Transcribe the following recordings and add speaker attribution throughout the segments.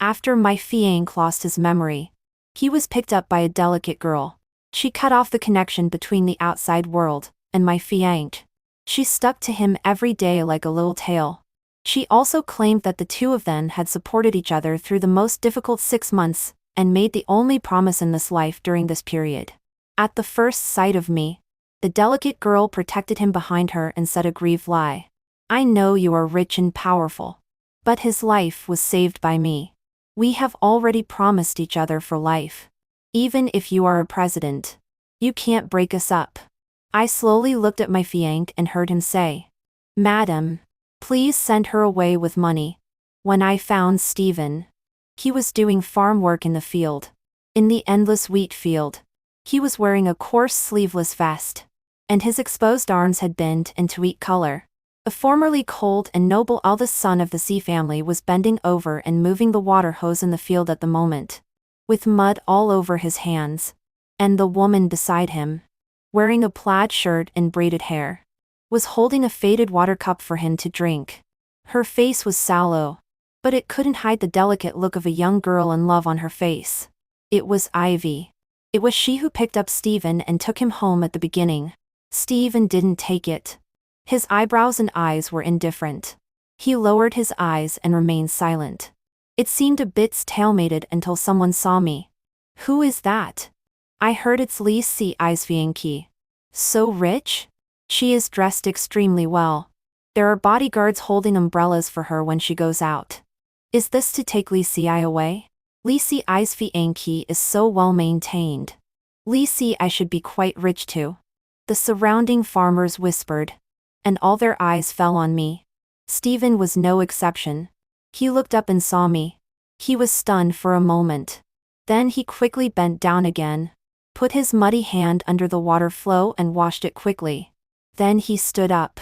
Speaker 1: After my fiancé lost his memory, he was picked up by a delicate girl. She cut off the connection between the outside world and my fiancé. She stuck to him every day like a little tail. She also claimed that the two of them had supported each other through the most difficult 6 months, and made the only promise in this life during this period. At the first sight of me, the delicate girl protected him behind her and said a grieved lie. I know you are rich and powerful. But his life was saved by me. We have already promised each other for life. Even if you are a president, you can't break us up. I slowly looked at my fiancé and heard him say, Madam, please send her away with money. When I found Stephen, he was doing farm work in the field. In the endless wheat field. He was wearing a coarse sleeveless vest, and his exposed arms had bent into wheat color. A formerly cold and noble eldest son of the C family was bending over and moving the water hose in the field at the moment, with mud all over his hands. And the woman beside him, wearing a plaid shirt and braided hair, was holding a faded water cup for him to drink. Her face was sallow, but it couldn't hide the delicate look of a young girl in love on her face. It was Ivy. It was she who picked up Stephen and took him home at the beginning. Stephen didn't take it. His eyebrows and eyes were indifferent. He lowered his eyes and remained silent. It seemed a bit stalemated until someone saw me. Who is that? I heard it's Lee C. I's fiancé. So rich? She is dressed extremely well. There are bodyguards holding umbrellas for her when she goes out. Is this to take Lee C. I away? Lee C. I's fiancé is so well maintained. Lee C. I should be quite rich too. The surrounding farmers whispered, and all their eyes fell on me. Stephen was no exception. He looked up and saw me. He was stunned for a moment. Then he quickly bent down again, put his muddy hand under the water flow and washed it quickly. Then he stood up.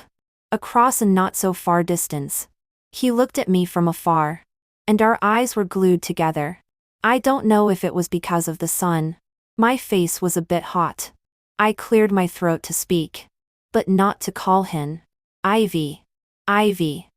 Speaker 1: Across a not so far distance, he looked at me from afar, and our eyes were glued together. I don't know if it was because of the sun. My face was a bit hot. I cleared my throat to speak, but not to call him. Ivy. Ivy,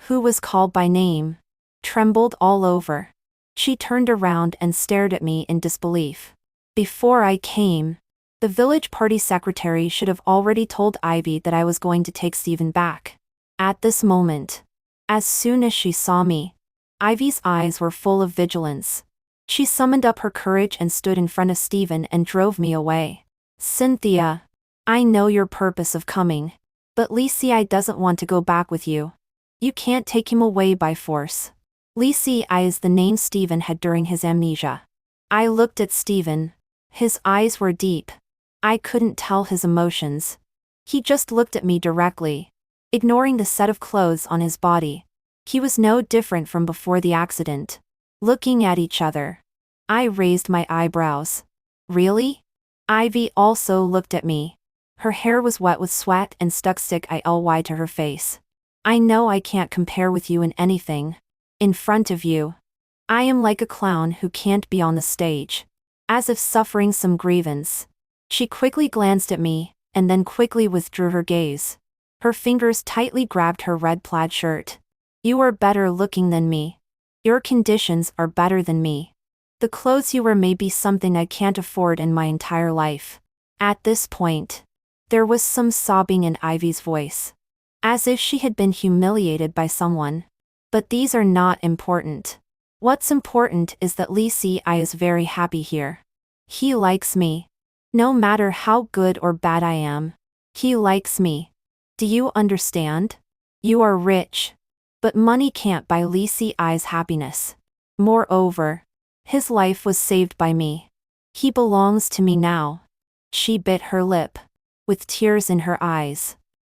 Speaker 1: who was called by name, trembled all over. She turned around and stared at me in disbelief. Before I came, the village party secretary should have already told Ivy that I was going to take Stephen back. At this moment, as soon as she saw me, Ivy's eyes were full of vigilance. She summoned up her courage and stood in front of Stephen and drove me away. Cynthia, I know your purpose of coming, but Lee C.I. doesn't want to go back with you. You can't take him away by force. Lee C.I. is the name Stephen had during his amnesia. I looked at Stephen. His eyes were deep. I couldn't tell his emotions. He just looked at me directly, ignoring the set of clothes on his body. He was no different from before the accident. Looking at each other, I raised my eyebrows. Really? Ivy also looked at me. Her hair was wet with sweat and stuck stick ILY to her face. I know I can't compare with you in anything. In front of you, I am like a clown who can't be on the stage. As if suffering some grievance. She quickly glanced at me, and then quickly withdrew her gaze. Her fingers tightly grabbed her red plaid shirt. You are better looking than me. Your conditions are better than me. The clothes you wear may be something I can't afford in my entire life. At this point, there was some sobbing in Ivy's voice, as if she had been humiliated by someone. But these are not important. What's important is that Lee C.I. is very happy here. He likes me. No matter how good or bad I am, he likes me. Do you understand? You are rich, but money can't buy Lee C.I.'s happiness. Moreover, his life was saved by me. He belongs to me now. She bit her lip, with tears in her eyes.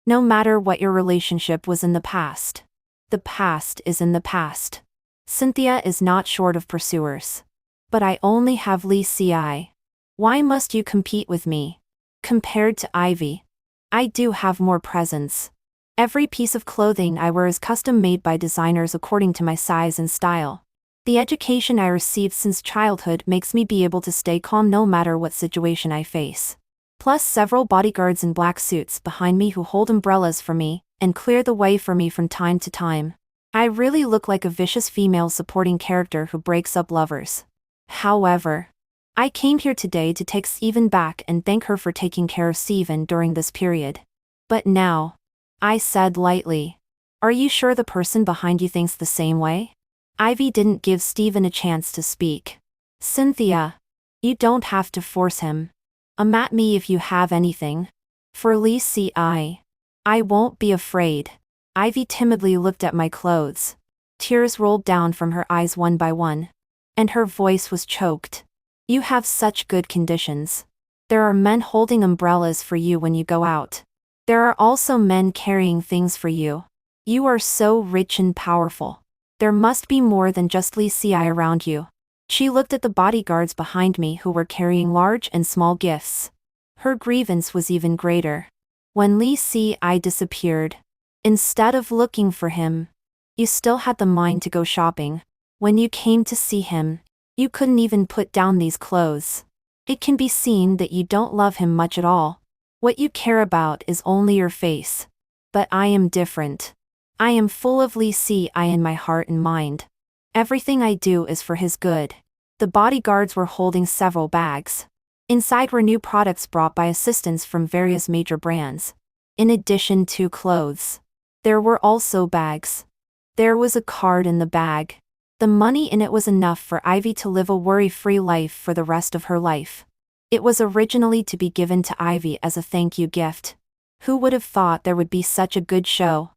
Speaker 1: No matter what your relationship was in the past, the past is in the past. Cynthia is not short of pursuers. But I only have Lee C.I. Why must you compete with me? Compared to Ivy, I do have more presence. Every piece of clothing I wear is custom made by designers according to my size and style. The education I received since childhood makes me be able to stay calm no matter what situation I face. Plus several bodyguards in black suits behind me who hold umbrellas for me and clear the way for me from time to time. I really look like a vicious female supporting character who breaks up lovers. However, I came here today to take Steven back and thank her for taking care of Steven during this period. But now, I said lightly, are you sure the person behind you thinks the same way? Ivy didn't give Steven a chance to speak. Cynthia, you don't have to force him. At me if you have anything. For Lacey, I won't be afraid. Ivy timidly looked at my clothes. Tears rolled down from her eyes one by one. And her voice was choked. You have such good conditions. There are men holding umbrellas for you when you go out. There are also men carrying things for you. You are so rich and powerful. There must be more than just Lacey around you. She looked at the bodyguards behind me who were carrying large and small gifts. Her grievance was even greater. When Lacey disappeared, instead of looking for him, you still had the mind to go shopping. When you came to see him, you couldn't even put down these clothes. It can be seen that you don't love him much at all. What you care about is only your face. But I am different. I am full of Lacey in my heart and mind. Everything I do is for his good. The bodyguards were holding several bags. Inside were new products brought by assistants from various major brands. In addition to clothes, there were also bags. There was a card in the bag. The money in it was enough for Ivy to live a worry-free life for the rest of her life. It was originally to be given to Ivy as a thank you gift. Who would have thought there would be such a good show?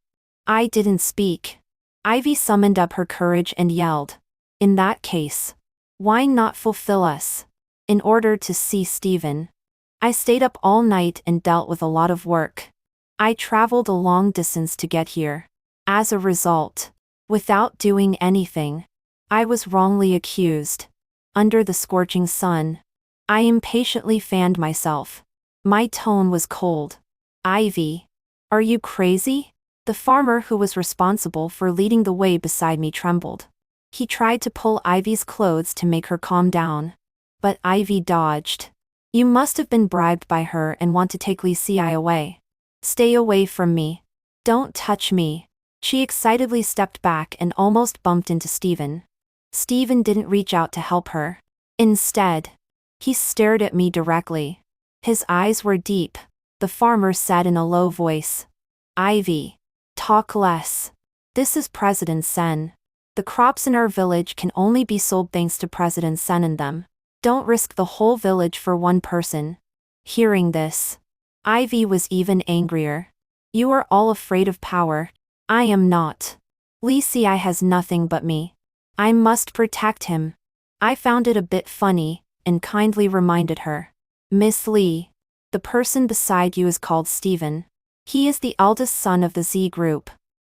Speaker 1: I didn't speak. Ivy summoned up her courage and yelled, in that case, why not fulfill us? In order to see Steven. I stayed up all night and dealt with a lot of work. I traveled a long distance to get here. As a result, without doing anything, I was wrongly accused. Under the scorching sun, I impatiently fanned myself. My tone was cold. Ivy, are you crazy? The farmer who was responsible for leading the way beside me trembled. He tried to pull Ivy's clothes to make her calm down. But Ivy dodged. You must have been bribed by her and want to take Lacey away. Stay away from me. Don't touch me. She excitedly stepped back and almost bumped into Steven. Steven didn't reach out to help her. Instead, he stared at me directly. His eyes were deep. The farmer said in a low voice, Ivy, talk less. This is President Sen. The crops in our village can only be sold thanks to President Sen and them. Don't risk the whole village for one person. Hearing this, Ivy was even angrier. You are all afraid of power. I am not. Lacey has nothing but me. I must protect him. I found it a bit funny, and kindly reminded her. Miss Lee, the person beside you is called Steven. He is the eldest son of the Z group.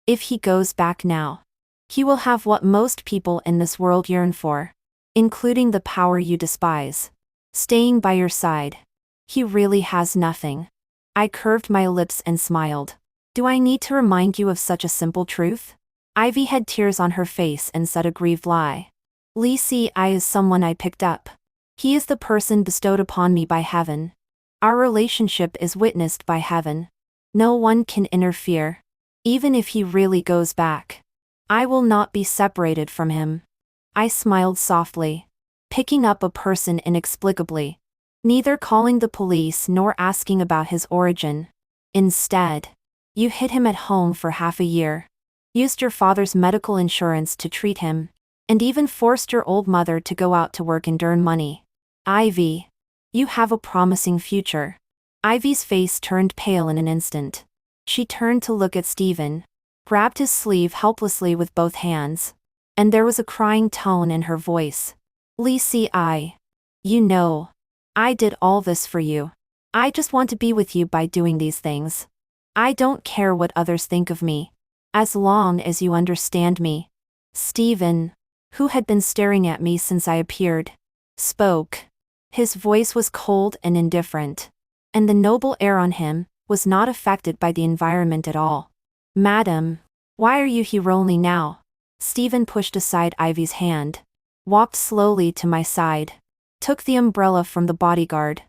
Speaker 1: If he goes back now, he will have what most people in this world yearn for, including the power you despise. Staying by your side. He really has nothing. I curved my lips and smiled. Do I need to remind you of such a simple truth? Ivy had tears on her face and said a grieved lie. Lacey is someone I picked up. He is the person bestowed upon me by heaven. Our relationship is witnessed by heaven. No one can interfere. Even if he really goes back, I will not be separated from him. I smiled softly, picking up a person inexplicably, neither calling the police nor asking about his origin. Instead, you hid him at home for half a year, used your father's medical insurance to treat him, and even forced your old mother to go out to work and earn money. Ivy, you have a promising future. Ivy's face turned pale in an instant. She turned to look at Steven, grabbed his sleeve helplessly with both hands, and there was a crying tone in her voice. Lacey, you know, I did all this for you. I just want to be with you by doing these things. I don't care what others think of me, as long as you understand me. Steven, who had been staring at me since I appeared, spoke. His voice was cold and indifferent, and the noble air on him was not affected by the environment at all. Madam, why are you here only now? Steven pushed aside Ivy's hand, walked slowly to my side, took the umbrella from the bodyguard,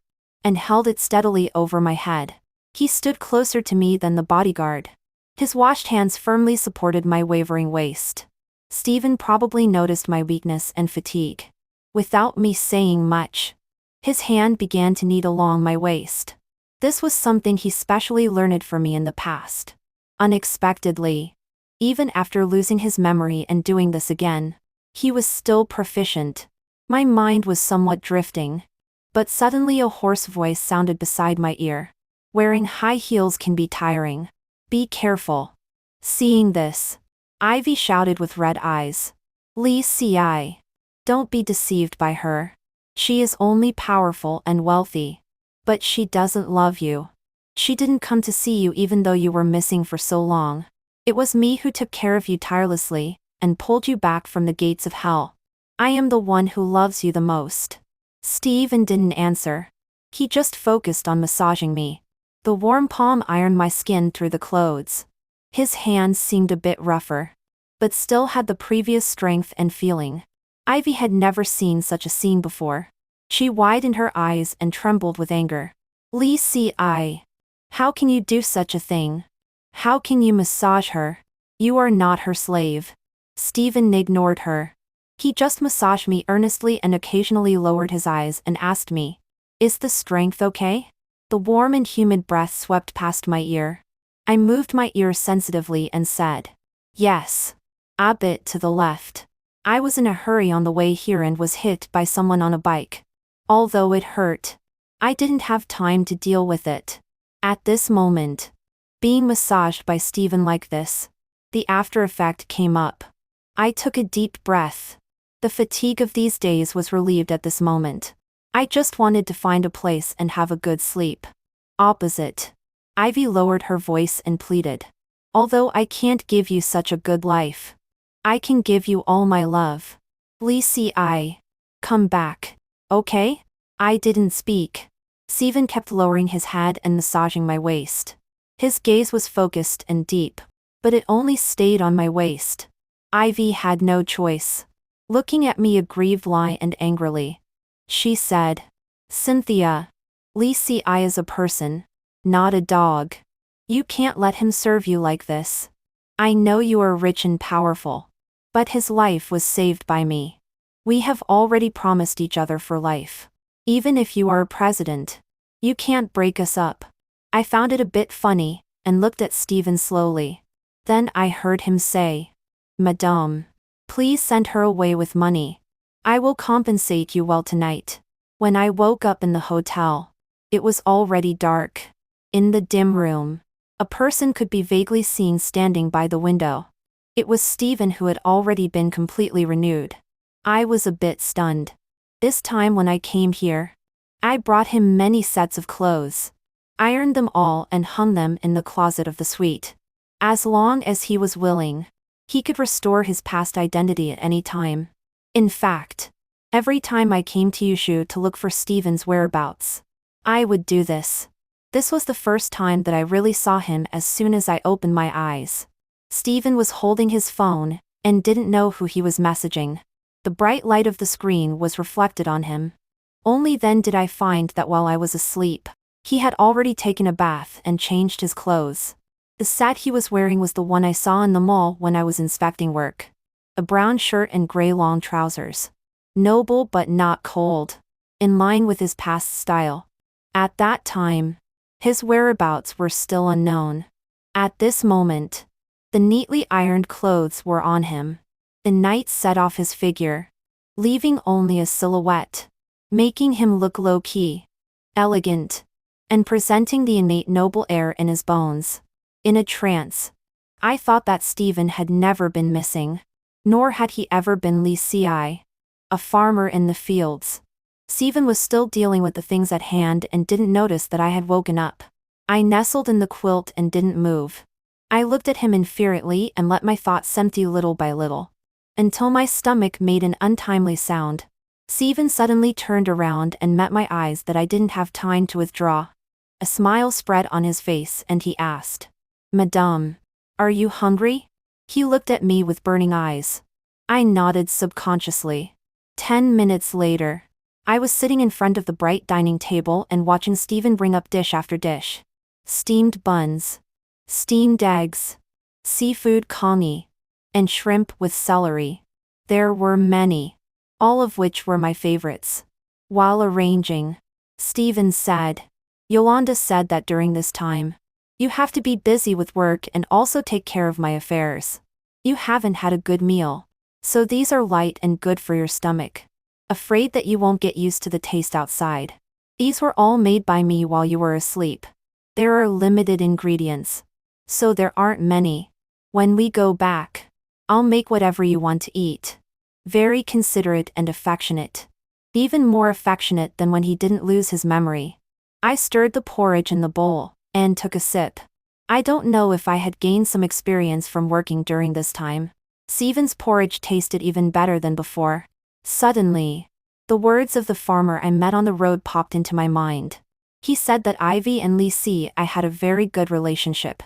Speaker 1: and held it steadily over my head. He stood closer to me than the bodyguard. His washed hands firmly supported my wavering waist. Stephen probably noticed my weakness and fatigue. Without me saying much, his hand began to knead along my waist. This was something he specially learned for me in the past. Unexpectedly, even after losing his memory and doing this again, he was still proficient. My mind was somewhat drifting. But suddenly a hoarse voice sounded beside my ear. Wearing high heels can be tiring. Be careful. Seeing this, Ivy shouted with red eyes. Lee Ci. Don't be deceived by her. She is only powerful and wealthy. But she doesn't love you. She didn't come to see you even though you were missing for so long. It was me who took care of you tirelessly, and pulled you back from the gates of hell. I am the one who loves you the most. Stephen didn't answer. He just focused on massaging me. The warm palm ironed my skin through the clothes. His hands seemed a bit rougher, but still had the previous strength and feeling. Ivy had never seen such a scene before. She widened her eyes and trembled with anger. Lee Ci. How can you do such a thing? How can you massage her? You are not her slave. Stephen ignored her. He just massaged me earnestly and occasionally lowered his eyes and asked me, Is the strength okay? The warm and humid breath swept past my ear. I moved my ear sensitively and said, Yes. A bit to the left. I was in a hurry on the way here and was hit by someone on a bike. Although it hurt, I didn't have time to deal with it. At this moment, being massaged by Stephen like this, the after effect came up. I took a deep breath. The fatigue of these days was relieved at this moment. I just wanted to find a place and have a good sleep. Opposite. Ivy lowered her voice and pleaded. Although I can't give you such a good life, I can give you all my love. Lee Ci. Come back. Okay? I didn't speak. Stephen kept lowering his head and massaging my waist. His gaze was focused and deep, but it only stayed on my waist. Ivy had no choice. Looking at me aggrievedly and angrily, she said, Cynthia, Lee Ci is a person, not a dog. You can't let him serve you like this. I know you are rich and powerful, but his life was saved by me. We have already promised each other for life. Even if you are a president, you can't break us up. I found it a bit funny, and looked at Stephen slowly. Then I heard him say, Madame, please send her away with money. I will compensate you well tonight. When I woke up in the hotel, it was already dark. In the dim room, a person could be vaguely seen standing by the window. It was Stephen, who had already been completely renewed. I was a bit stunned. This time when I came here, I brought him many sets of clothes, ironed them all and hung them in the closet of the suite. As long as he was willing, he could restore his past identity at any time. In fact, every time I came to Yushu to look for Stephen's whereabouts, I would do this. This was the first time that I really saw him. As soon as I opened my eyes, Stephen was holding his phone, and didn't know who he was messaging. The bright light of the screen was reflected on him. Only then did I find that while I was asleep, he had already taken a bath and changed his clothes. The set he was wearing was the one I saw in the mall when I was inspecting work. A brown shirt and gray long trousers. Noble but not cold. In line with his past style. At that time, his whereabouts were still unknown. At this moment, the neatly ironed clothes were on him. The night set off his figure, leaving only a silhouette, making him look low-key, elegant, and presenting the innate noble air in his bones. In a trance, I thought that Stephen had never been missing, nor had he ever been Lee Ci, a farmer in the fields. Stephen was still dealing with the things at hand and didn't notice that I had woken up. I nestled in the quilt and didn't move. I looked at him infuriately and let my thoughts empty little by little, until my stomach made an untimely sound. Stephen suddenly turned around and met my eyes that I didn't have time to withdraw. A smile spread on his face and he asked, Madame, are you hungry? He looked at me with burning eyes. I nodded subconsciously. 10 minutes later, I was sitting in front of the bright dining table and watching Stephen bring up dish after dish. Steamed buns. Steamed eggs. seafood congee, and shrimp with celery. There were many, all of which were my favorites. While arranging, Stephen said, Yolanda said that during this time, you have to be busy with work and also take care of my affairs. You haven't had a good meal, so these are light and good for your stomach. Afraid that you won't get used to the taste outside. These were all made by me while you were asleep. There are limited ingredients, so there aren't many. When we go back, I'll make whatever you want to eat. Very considerate and affectionate. Even more affectionate than when he didn't lose his memory. I stirred the porridge in the bowl, and took a sip. I don't know if I had gained some experience from working during this time. Stephen's porridge tasted even better than before. Suddenly, the words of the farmer I met on the road popped into my mind. He said that Ivy and Lee C. I had a very good relationship.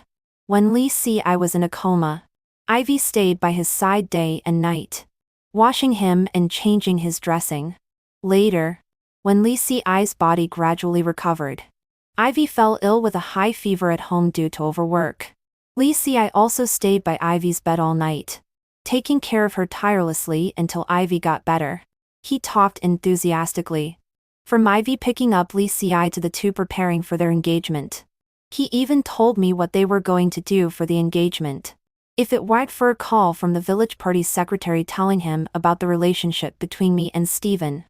Speaker 1: When Lee C. I was in a coma, Ivy stayed by his side day and night, washing him and changing his dressing. Later, when Lee C. I's body gradually recovered, Ivy fell ill with a high fever at home due to overwork. Lee C. I also stayed by Ivy's bed all night, taking care of her tirelessly until Ivy got better. He talked enthusiastically. From Ivy picking up Lee C. I to the two preparing for their engagement. He even told me what they were going to do for the engagement. If it weren't for a call from the village party's secretary telling him about the relationship between me and Stephen,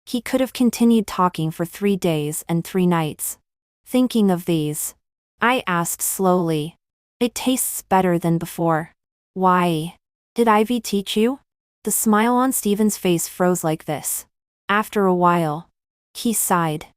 Speaker 1: he could have continued talking for 3 days and 3 nights. Thinking of these, I asked slowly. It tastes better than before. Why? Did Ivy teach you? The smile on Stephen's face froze like this. After a while, he sighed.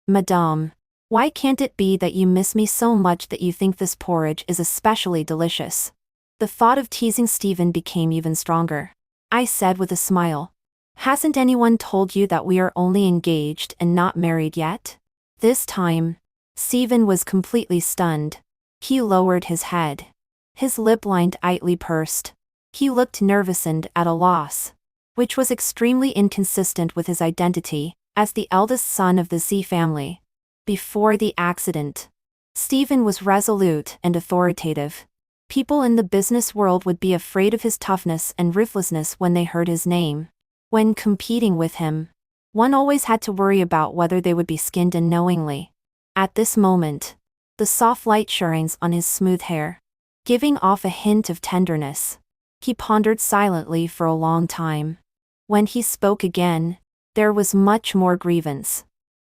Speaker 1: Madame, why can't it be that you miss me so much that you think this porridge is especially delicious? The thought of teasing Stephen became even stronger. I said with a smile. Hasn't anyone told you that we are only engaged and not married yet? This time, Stephen was completely stunned. He lowered his head. His lip line tightly pursed. He looked nervous and at a loss, which was extremely inconsistent with his identity as the eldest son of the Z family. Before the accident, Stephen was resolute and authoritative. People in the business world would be afraid of his toughness and ruthlessness when they heard his name. When competing with him, one always had to worry about whether they would be skinned unknowingly. At this moment, the soft light shines on his smooth hair, giving off a hint of tenderness. He pondered silently for a long time. When he spoke again, there was much more grievance.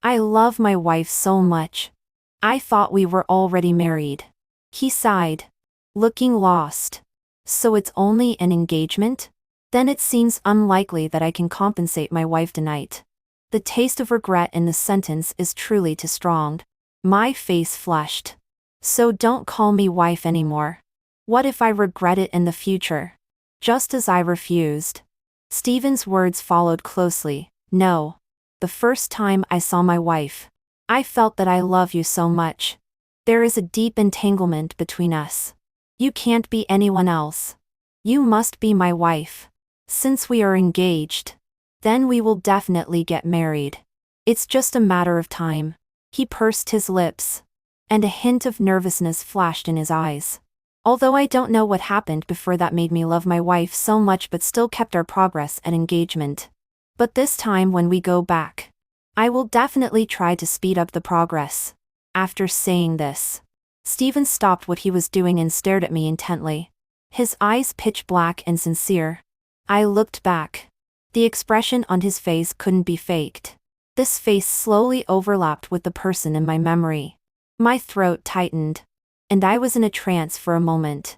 Speaker 1: I love my wife so much. I thought we were already married. He sighed, looking lost. So it's only an engagement? Then it seems unlikely that I can compensate my wife tonight. The taste of regret in the sentence is truly too strong. My face flushed. So don't call me wife anymore. What if I regret it in the future? Just as I refused. Stephen's words followed closely. No. The first time I saw my wife, I felt that I love you so much. There is a deep entanglement between us. You can't be anyone else. You must be my wife. Since we are engaged, then we will definitely get married. It's just a matter of time. He pursed his lips, and a hint of nervousness flashed in his eyes. Although I don't know what happened before that made me love my wife so much but still kept our progress and engagement. But this time when we go back, I will definitely try to speed up the progress. After saying this, Stephen stopped what he was doing and stared at me intently. His eyes pitch black and sincere. I looked back. The expression on his face couldn't be faked. This face slowly overlapped with the person in my memory. My throat tightened, and I was in a trance for a moment.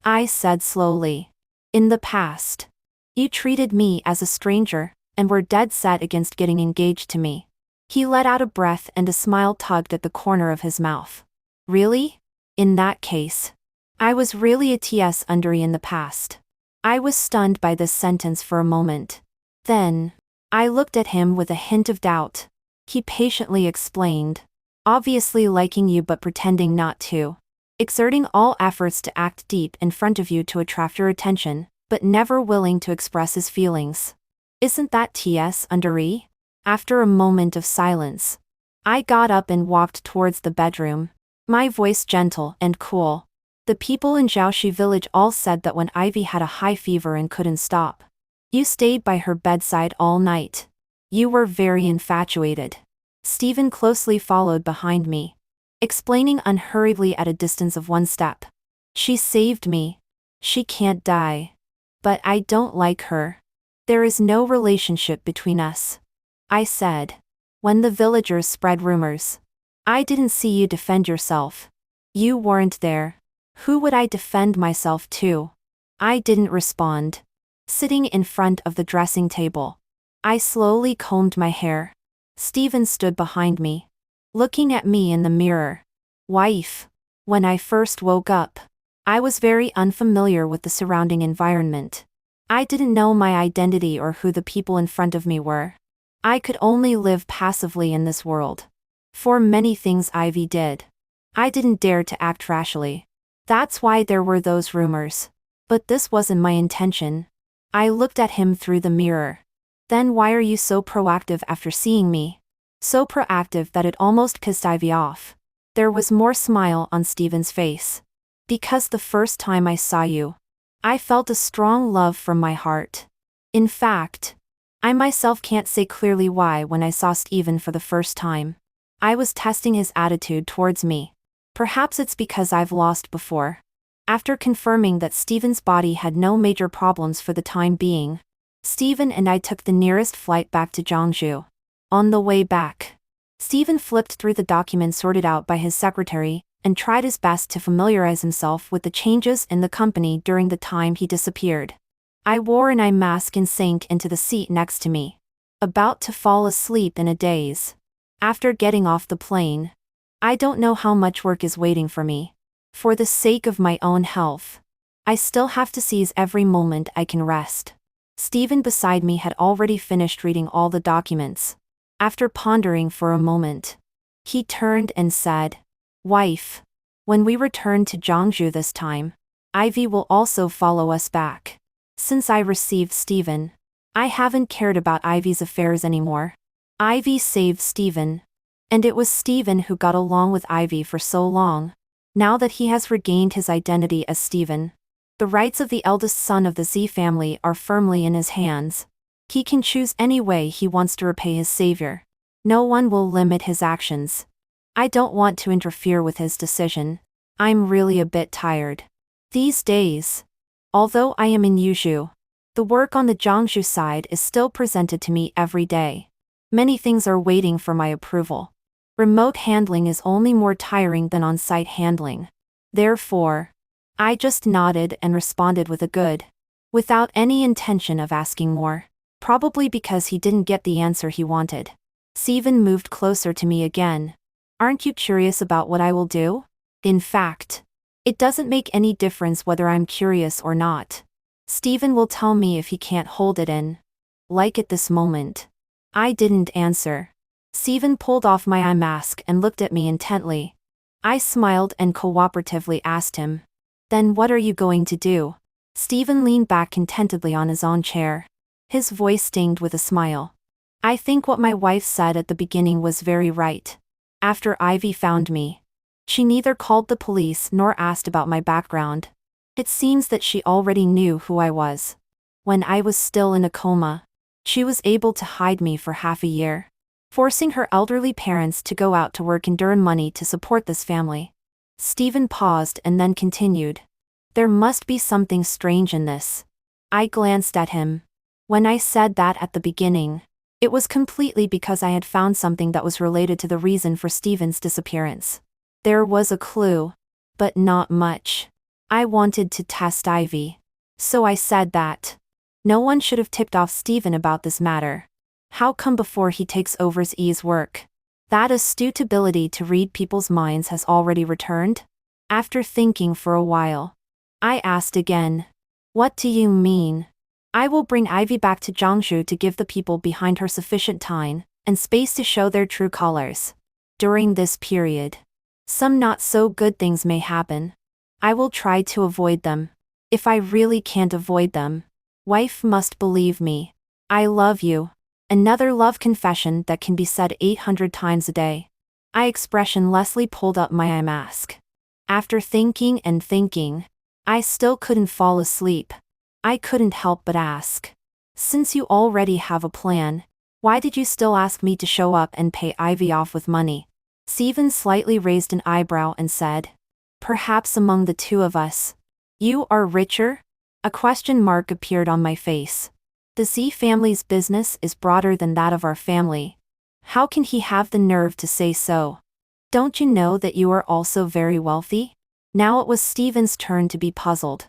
Speaker 1: I said slowly, in the past, you treated me as a stranger, and were dead set against getting engaged to me. He let out a breath and a smile tugged at the corner of his mouth. Really? In that case, I was really a TS undery in the past. I was stunned by this sentence for a moment. Then, I looked at him with a hint of doubt. He patiently explained. Obviously liking you but pretending not to. Exerting all efforts to act deep in front of you to attract your attention, but never willing to express his feelings. Isn't that TS undery? After a moment of silence, I got up and walked towards the bedroom, my voice gentle and cool. The people in Jiaoxi village all said that when Ivy had a high fever and couldn't stop, you stayed by her bedside all night. You were very infatuated. Stephen closely followed behind me, explaining unhurriedly at a distance of 1 step. She saved me. She can't die. But I don't like her. There is no relationship between us, I said. When the villagers spread rumors, I didn't see you defend yourself. You weren't there. Who would I defend myself to? I didn't respond. Sitting in front of the dressing table, I slowly combed my hair. Stephen stood behind me, looking at me in the mirror. Wife. When I first woke up, I was very unfamiliar with the surrounding environment. I didn't know my identity or who the people in front of me were. I could only live passively in this world. For many things Ivy did, I didn't dare to act rashly. That's why there were those rumors. But this wasn't my intention. I looked at him through the mirror. Then why are you so proactive after seeing me? So proactive that it almost pissed Ivy off. There was more smile on Stephen's face. Because the first time I saw you, I felt a strong love from my heart. In fact, I myself can't say clearly why when I saw Stephen for the first time. I was testing his attitude towards me. Perhaps it's because I've lost before. After confirming that Stephen's body had no major problems for the time being, Stephen and I took the nearest flight back to Jiangsu. On the way back, Stephen flipped through the documents sorted out by his secretary and tried his best to familiarize himself with the changes in the company during the time he disappeared. I wore an eye mask and sank into the seat next to me, about to fall asleep in a daze. After getting off the plane, I don't know how much work is waiting for me. For the sake of my own health, I still have to seize every moment I can rest. Stephen beside me had already finished reading all the documents. After pondering for a moment, he turned and said, Wife, when we return to Jiangsu this time, Ivy will also follow us back. Since I received Stephen, I haven't cared about Ivy's affairs anymore. Ivy saved Stephen. And it was Stephen who got along with Ivy for so long. Now that he has regained his identity as Stephen, the rights of the eldest son of the Z family are firmly in his hands. He can choose any way he wants to repay his savior. No one will limit his actions. I don't want to interfere with his decision. I'm really a bit tired these days. Although I am in Yuzhou, the work on the Jiangsu side is still presented to me every day. Many things are waiting for my approval. Remote handling is only more tiring than on-site handling. Therefore, I just nodded and responded with a good, without any intention of asking more. Probably because he didn't get the answer he wanted. Stephen moved closer to me again. Aren't you curious about what I will do? In fact, it doesn't make any difference whether I'm curious or not. Stephen will tell me if he can't hold it in. Like at this moment. I didn't answer. Stephen pulled off my eye mask and looked at me intently. I smiled and cooperatively asked him, Then what are you going to do? Stephen leaned back contentedly on his own chair. His voice stinged with a smile. I think what my wife said at the beginning was very right. After Ivy found me, she neither called the police nor asked about my background. It seems that she already knew who I was. When I was still in a coma, she was able to hide me for half a year, forcing her elderly parents to go out to work and earn money to support this family. Stephen paused and then continued. There must be something strange in this. I glanced at him. When I said that at the beginning, it was completely because I had found something that was related to the reason for Stephen's disappearance. There was a clue, but not much. I wanted to test Ivy. So I said that. No one should have tipped off Stephen about this matter. How come before he takes over E's work, that astute ability to read people's minds has already returned? After thinking for a while, I asked again. What do you mean? I will bring Ivy back to Jiangsu to give the people behind her sufficient time and space to show their true colors. During this period, some not so good things may happen. I will try to avoid them. If I really can't avoid them, wife must believe me. I love you. Another love confession that can be said 800 times a day. I expressionlessly pulled up my eye mask. After thinking and thinking, I still couldn't fall asleep. I couldn't help but ask. Since you already have a plan, why did you still ask me to show up and pay Ivy off with money? Steven slightly raised an eyebrow and said, perhaps among the two of us, you are richer? A question mark appeared on my face. The Z family's business is broader than that of our family. How can he have the nerve to say so? Don't you know that you are also very wealthy? Now it was Steven's turn to be puzzled.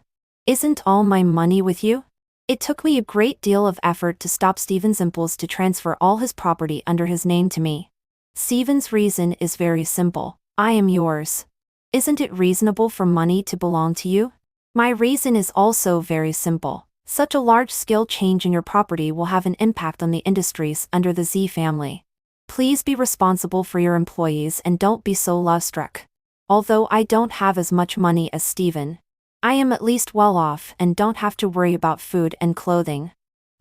Speaker 1: Isn't all my money with you? It took me a great deal of effort to stop Steven's impulse to transfer all his property under his name to me. Steven's reason is very simple. I am yours. Isn't it reasonable for money to belong to you? My reason is also very simple. Such a large-scale change in your property will have an impact on the industries under the Z family. Please be responsible for your employees and don't be so love-struck. Although I don't have as much money as Steven, I am at least well off and don't have to worry about food and clothing.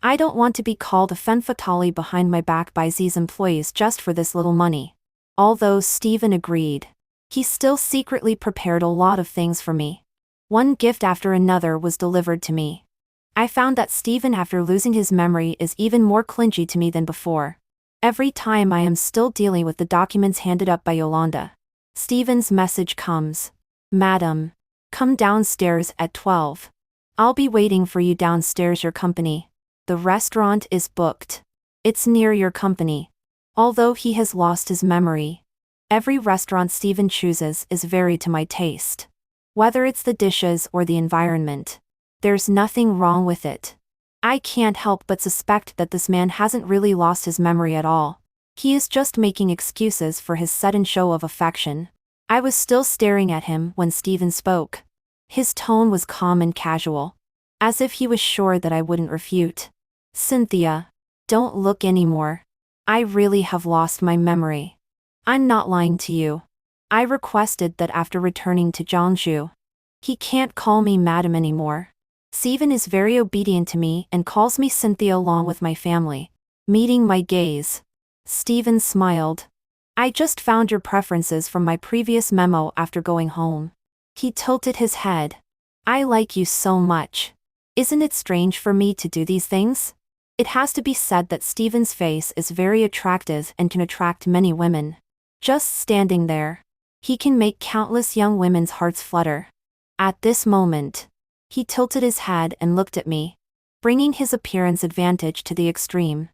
Speaker 1: I don't want to be called a femme fatale behind my back by Z's employees just for this little money. Although Steven agreed, he still secretly prepared a lot of things for me. One gift after another was delivered to me. I found that Steven, after losing his memory, is even more clingy to me than before. Every time I am still dealing with the documents handed up by Yolanda, Steven's message comes. Madam, come downstairs at 12. I'll be waiting for you downstairs, your company. The restaurant is booked. It's near your company. Although he has lost his memory, every restaurant Steven chooses is very to my taste. Whether it's the dishes or the environment, there's nothing wrong with it. I can't help but suspect that this man hasn't really lost his memory at all. He is just making excuses for his sudden show of affection. I was still staring at him when Steven spoke. His tone was calm and casual, as if he was sure that I wouldn't refute. Cynthia, don't look anymore. I really have lost my memory. I'm not lying to you. I requested that after returning to Jiangsu. He can't call me madam anymore. Steven is very obedient to me and calls me Cynthia along with my family. Meeting my gaze, Steven smiled. I just found your preferences from my previous memo after going home. He tilted his head. I like you so much. Isn't it strange for me to do these things? It has to be said that Steven's face is very attractive and can attract many women. Just standing there, he can make countless young women's hearts flutter. At this moment, he tilted his head and looked at me, bringing his appearance advantage to the extreme.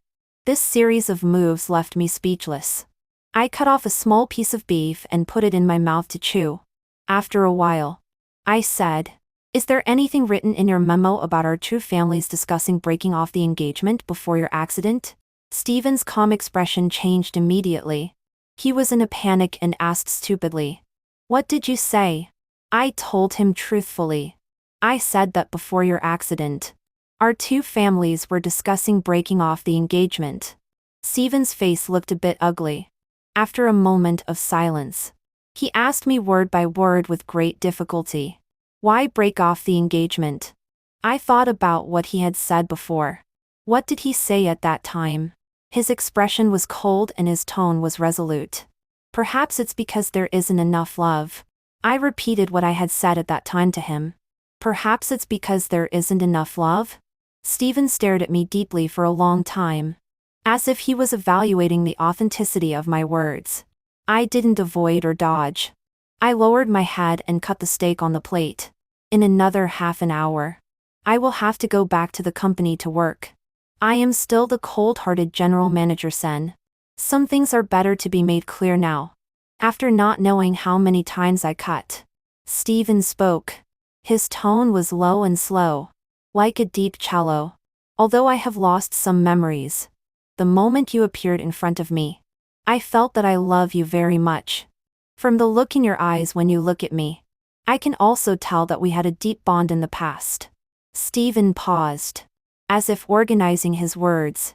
Speaker 1: This series of moves left me speechless. I cut off a small piece of beef and put it in my mouth to chew. After a while, I said, is there anything written in your memo about our two families discussing breaking off the engagement before your accident? Steven's calm expression changed immediately. He was in a panic and asked stupidly, what did you say? I told him truthfully. I said that before your accident, our two families were discussing breaking off the engagement. Steven's face looked a bit ugly. After a moment of silence, he asked me word by word with great difficulty, why break off the engagement? I thought about what he had said before. What did he say at that time? His expression was cold and his tone was resolute. Perhaps it's because there isn't enough love. I repeated what I had said at that time to him. Perhaps it's because there isn't enough love? Steven stared at me deeply for a long time, as if he was evaluating the authenticity of my words. I didn't avoid or dodge. I lowered my head and cut the steak on the plate. In another half an hour, I will have to go back to the company to work. I am still the cold-hearted general manager Sen. Some things are better to be made clear now. After not knowing how many times I cut, Steven spoke. His tone was low and slow, like a deep cello. Although I have lost some memories, the moment you appeared in front of me, I felt that I love you very much. From the look in your eyes when you look at me, I can also tell that we had a deep bond in the past. Steven paused, as if organizing his words.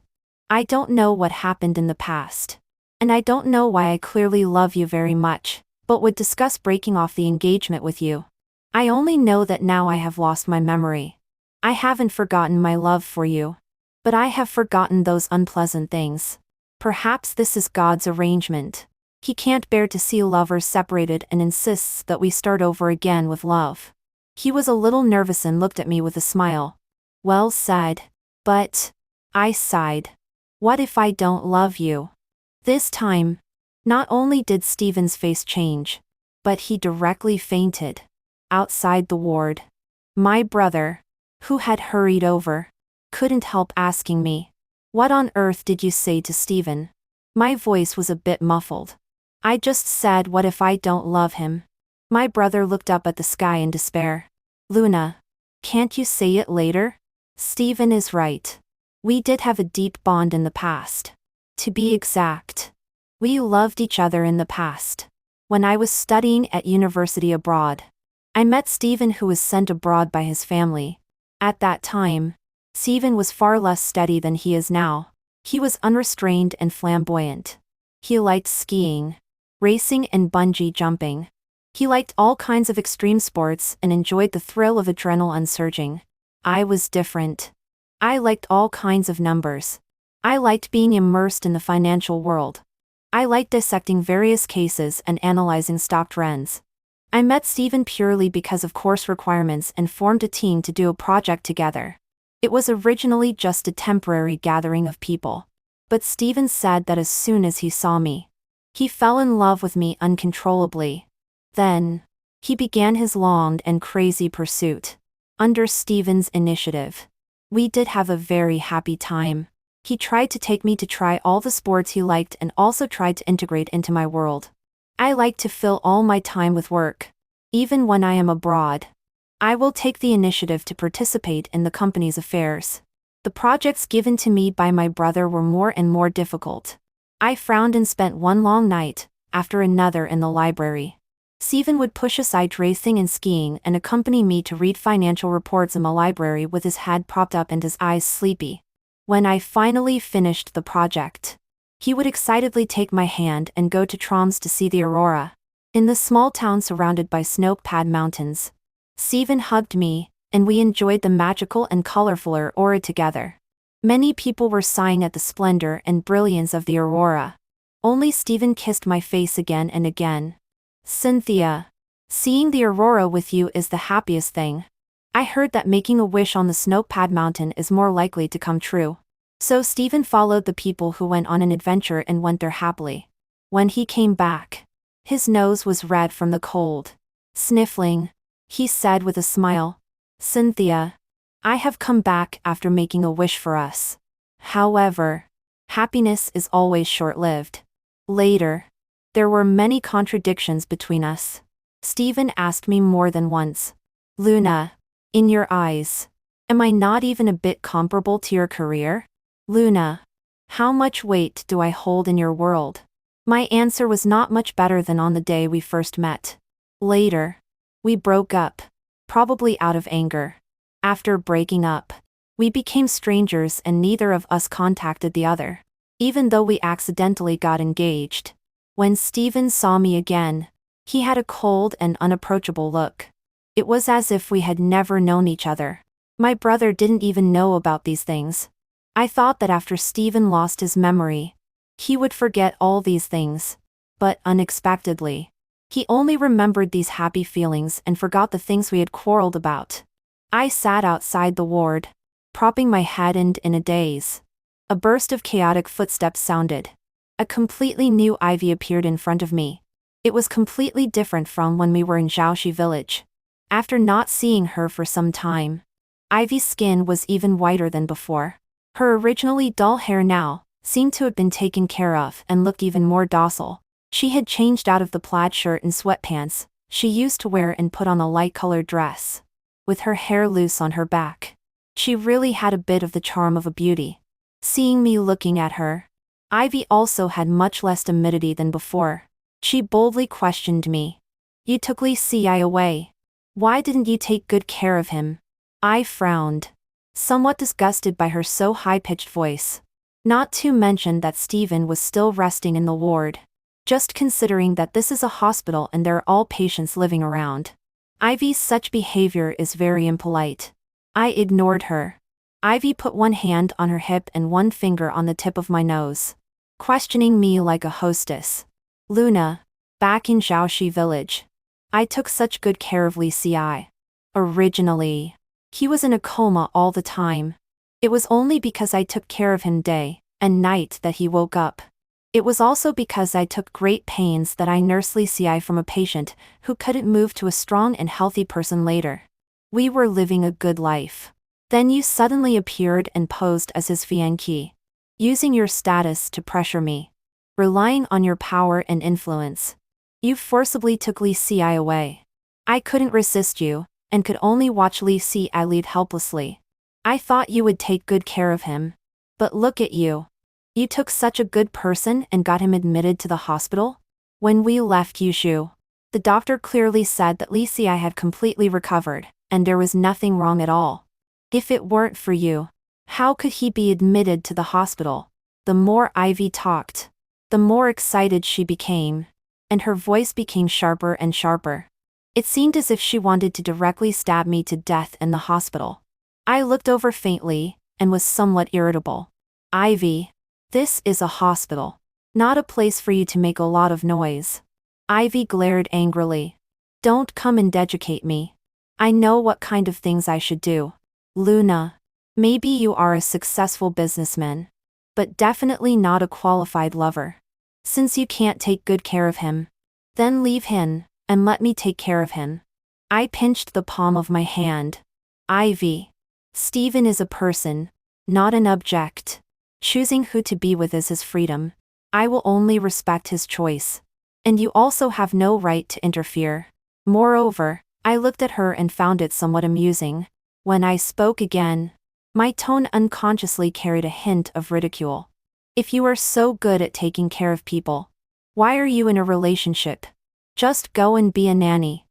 Speaker 1: I don't know what happened in the past, and I don't know why I clearly love you very much, but would discuss breaking off the engagement with you. I only know that now I have lost my memory. I haven't forgotten my love for you, but I have forgotten those unpleasant things. Perhaps this is God's arrangement. He can't bear to see lovers separated and insists that we start over again with love. He was a little nervous and looked at me with a smile. Well said. But, I sighed. What if I don't love you? This time, not only did Stephen's face change, but he directly fainted. Outside the ward. My brother, who had hurried over, couldn't help asking me, "What on earth did you say to Stephen?" My voice was a bit muffled. I just said, "What if I don't love him?" My brother looked up at the sky in despair. Luna, can't you say it later? Stephen is right. We did have a deep bond in the past. To be exact, we loved each other in the past. When I was studying at university abroad, I met Stephen, who was sent abroad by his family. At that time, Stephen was far less steady than he is now. He was unrestrained and flamboyant. He liked skiing, racing and bungee jumping. He liked all kinds of extreme sports and enjoyed the thrill of adrenaline surging. I was different. I liked all kinds of numbers. I liked being immersed in the financial world. I liked dissecting various cases and analyzing stock trends. I met Stephen purely because of course requirements and formed a team to do a project together. It was originally just a temporary gathering of people. But Stephen said that as soon as he saw me, he fell in love with me uncontrollably. Then, he began his long and crazy pursuit. Under Stephen's initiative, we did have a very happy time. He tried to take me to try all the sports he liked and also tried to integrate into my world. I like to fill all my time with work. Even when I am abroad, I will take the initiative to participate in the company's affairs. The projects given to me by my brother were more and more difficult. I frowned and spent one long night, after another, in the library. Stephen would push aside racing and skiing and accompany me to read financial reports in the library with his head propped up and his eyes sleepy. When I finally finished the project, he would excitedly take my hand and go to Troms to see the aurora. In the small town surrounded by snow-clad mountains, Stephen hugged me, and we enjoyed the magical and colorful aurora together. Many people were sighing at the splendor and brilliance of the aurora. Only Stephen kissed my face again and again. Cynthia, seeing the aurora with you is the happiest thing. I heard that making a wish on the snow-clad mountain is more likely to come true. So Stephen followed the people who went on an adventure and went there happily. When he came back, his nose was red from the cold. Sniffling, he said with a smile, "Cynthia, I have come back after making a wish for us. However, happiness is always short-lived." Later, there were many contradictions between us. Stephen asked me more than once, "Luna, in your eyes, am I not even a bit comparable to your career? Luna, how much weight do I hold in your world?" My answer was not much better than on the day we first met. Later, we broke up, probably out of anger. After breaking up, we became strangers and neither of us contacted the other, even though we accidentally got engaged. When Stephen saw me again, he had a cold and unapproachable look. It was as if we had never known each other. My brother didn't even know about these things. I thought that after Stephen lost his memory, he would forget all these things. But unexpectedly, he only remembered these happy feelings and forgot the things we had quarreled about. I sat outside the ward, propping my head in a daze. A burst of chaotic footsteps sounded. A completely new Ivy appeared in front of me. It was completely different from when we were in Zhaoxi village. After not seeing her for some time, Ivy's skin was even whiter than before. Her originally dull hair now seemed to have been taken care of and looked even more docile. She had changed out of the plaid shirt and sweatpants she used to wear and put on a light-colored dress. With her hair loose on her back, she really had a bit of the charm of a beauty. Seeing me looking at her, Ivy also had much less timidity than before. She boldly questioned me. "You took Li Ci away. Why didn't you take good care of him?" I frowned, somewhat disgusted by her so high-pitched voice. Not to mention that Stephen was still resting in the ward. Just considering that this is a hospital and there are all patients living around. Ivy's such behavior is very impolite. I ignored her. Ivy put one hand on her hip and one finger on the tip of my nose, questioning me like a hostess. Luna. Back in Zhaoxi village. I took such good care of Li Ci. Originally, he was in a coma all the time. It was only because I took care of him day and night that he woke up. It was also because I took great pains that I nursed Li Ci from a patient who couldn't move to a strong and healthy person later. We were living a good life. Then you suddenly appeared and posed as his fiancé, using your status to pressure me. Relying on your power and influence, you forcibly took Li Ci away. I couldn't resist you, and could only watch Li Ci lead helplessly. I thought you would take good care of him. But look at you. You took such a good person and got him admitted to the hospital? When we left Yushu, the doctor clearly said that Li Ci had completely recovered, and there was nothing wrong at all. If it weren't for you, how could he be admitted to the hospital? The more Ivy talked, the more excited she became, and her voice became sharper and sharper. It seemed as if she wanted to directly stab me to death in the hospital. I looked over faintly, and was somewhat irritable. Ivy, this is a hospital, not a place for you to make a lot of noise. Ivy glared angrily. Don't come and educate me. I know what kind of things I should do. Luna, maybe you are a successful businessman, but definitely not a qualified lover. Since you can't take good care of him, then leave him, and let me take care of him. I pinched the palm of my hand. Ivy, Steven is a person, not an object. Choosing who to be with is his freedom. I will only respect his choice. And you also have no right to interfere. Moreover, I looked at her and found it somewhat amusing. When I spoke again, my tone unconsciously carried a hint of ridicule. If you are so good at taking care of people, why are you in a relationship? Just go and be a nanny.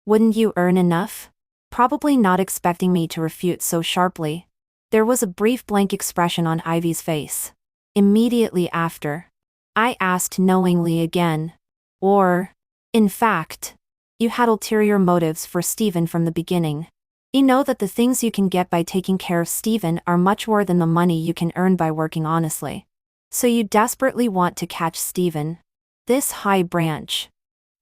Speaker 1: Wouldn't you earn enough? Probably not expecting me to refute so sharply. There was a brief blank expression on Ivy's face. Immediately after, I asked knowingly again. Or, in fact, you had ulterior motives for Steven from the beginning. You know that the things you can get by taking care of Steven are much more than the money you can earn by working honestly. So you desperately want to catch Steven. This high branch.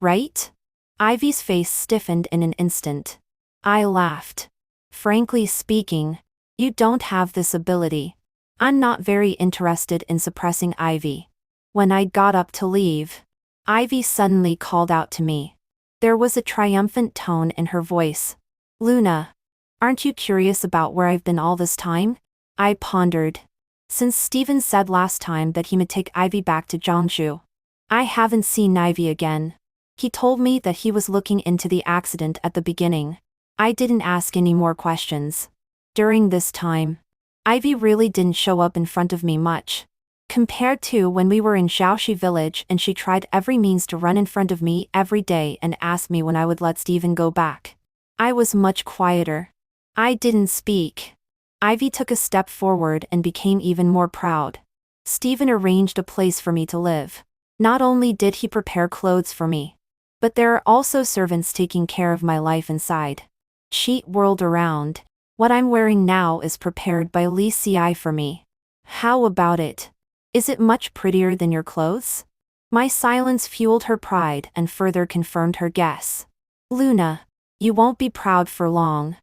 Speaker 1: Right? Ivy's face stiffened in an instant. I laughed. Frankly speaking, you don't have this ability. I'm not very interested in suppressing Ivy. When I got up to leave, Ivy suddenly called out to me. There was a triumphant tone in her voice. Luna, aren't you curious about where I've been all this time? I pondered. Since Steven said last time that he would take Ivy back to Jiangsu, I haven't seen Ivy again. He told me that he was looking into the accident at the beginning. I didn't ask any more questions. During this time, Ivy really didn't show up in front of me much. Compared to when we were in Zhaoxi village and she tried every means to run in front of me every day and ask me when I would let Steven go back. I was much quieter. I didn't speak. Ivy took a step forward and became even more proud. Steven arranged a place for me to live. Not only did he prepare clothes for me, but there are also servants taking care of my life inside. She whirled around. What I'm wearing now is prepared by Li Ci for me. How about it? Is it much prettier than your clothes? My silence fueled her pride and further confirmed her guess. Luna, you won't be proud for long.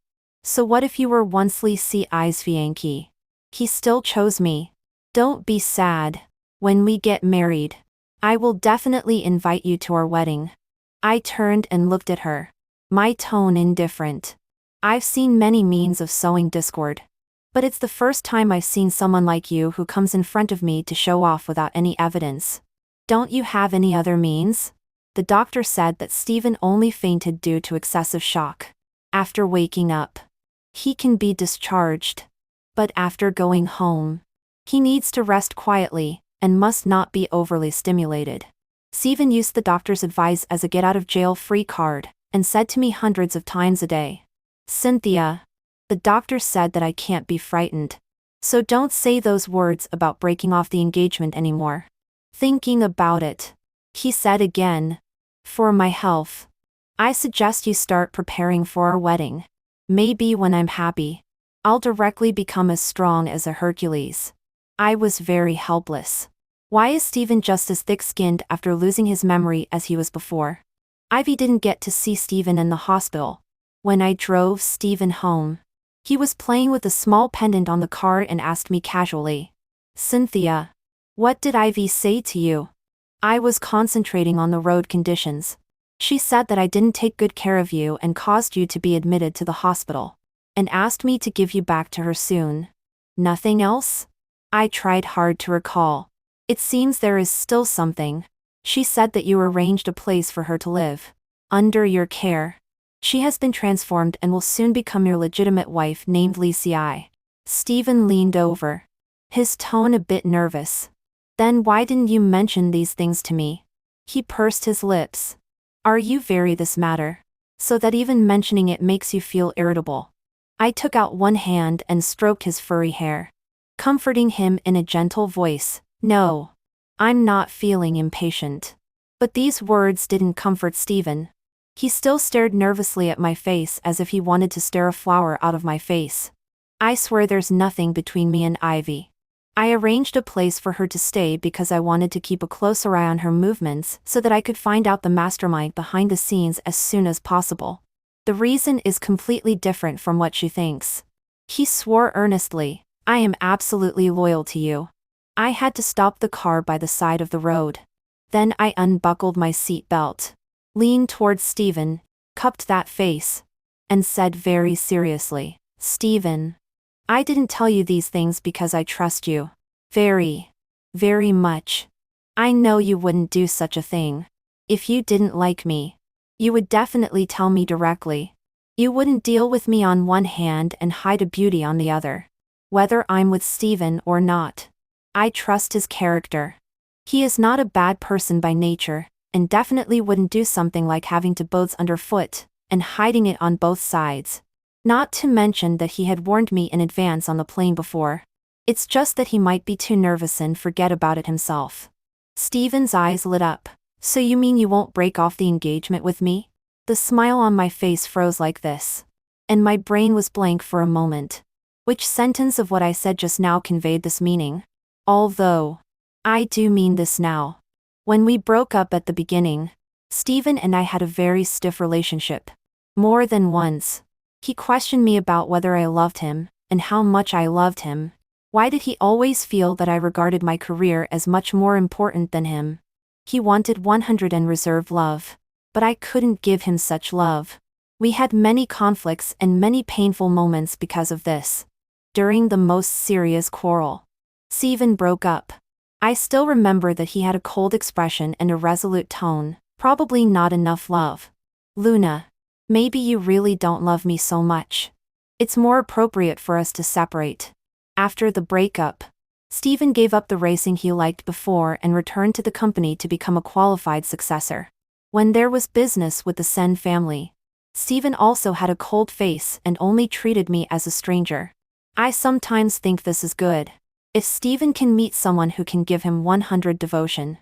Speaker 1: So what if you were once Li Ci's fiancé? He still chose me. Don't be sad. When we get married, I will definitely invite you to our wedding. I turned and looked at her. My tone indifferent. I've seen many means of sowing discord. But it's the first time I've seen someone like you who comes in front of me to show off without any evidence. Don't you have any other means? The doctor said that Steven only fainted due to excessive shock. After waking up, he can be discharged. But after going home, he needs to rest quietly and must not be overly stimulated. Steven used the doctor's advice as a get-out-of-jail-free card and said to me hundreds of times a day, Cynthia, the doctor said that I can't be frightened. So don't say those words about breaking off the engagement anymore. Thinking about it, he said again. For my health, I suggest you start preparing for our wedding. Maybe when I'm happy, I'll directly become as strong as a Hercules. I was very helpless. Why is Steven just as thick-skinned after losing his memory as he was before? Ivy didn't get to see Steven in the hospital. When I drove Steven home, he was playing with a small pendant on the car and asked me casually, "Cynthia, what did Ivy say to you?" I was concentrating on the road conditions. She said that I didn't take good care of you and caused you to be admitted to the hospital, and asked me to give you back to her soon. Nothing else? I tried hard to recall. It seems there is still something. She said that you arranged a place for her to live. Under your care. She has been transformed and will soon become your legitimate wife named Lisi. Steven leaned over, his tone a bit nervous. Then why didn't you mention these things to me? He pursed his lips. Are you very this matter? So that even mentioning it makes you feel irritable. I took out one hand and stroked his furry hair, comforting him in a gentle voice. No. I'm not feeling impatient. But these words didn't comfort Steven. He still stared nervously at my face as if he wanted to stare a flower out of my face. I swear there's nothing between me and Ivy. I arranged a place for her to stay because I wanted to keep a closer eye on her movements so that I could find out the mastermind behind the scenes as soon as possible. The reason is completely different from what she thinks. He swore earnestly, I am absolutely loyal to you. I had to stop the car by the side of the road. Then I unbuckled my seat belt, leaned towards Steven, cupped that face, and said very seriously, Steven, I didn't tell you these things because I trust you. Very, very much. I know you wouldn't do such a thing. If you didn't like me, you would definitely tell me directly. You wouldn't deal with me on one hand and hide a beauty on the other. Whether I'm with Steven or not. I trust his character. He is not a bad person by nature, and definitely wouldn't do something like having two boats underfoot, and hiding it on both sides. Not to mention that he had warned me in advance on the plane before. It's just that he might be too nervous and forget about it himself. Steven's eyes lit up. So you mean you won't break off the engagement with me? The smile on my face froze like this. And my brain was blank for a moment. Which sentence of what I said just now conveyed this meaning? Although, I do mean this now. When we broke up at the beginning, Steven and I had a very stiff relationship. More than once. He questioned me about whether I loved him, and how much I loved him. Why did he always feel that I regarded my career as much more important than him? He wanted 100 and reserved love. But I couldn't give him such love. We had many conflicts and many painful moments because of this. During the most serious quarrel, Steven broke up. I still remember that he had a cold expression and a resolute tone, probably not enough love. Luna, maybe you really don't love me so much. It's more appropriate for us to separate. After the breakup, Steven gave up the racing he liked before and returned to the company to become a qualified successor. When there was business with the Sen family, Steven also had a cold face and only treated me as a stranger. I sometimes think this is good. If Steven can meet someone who can give him 100 devotion,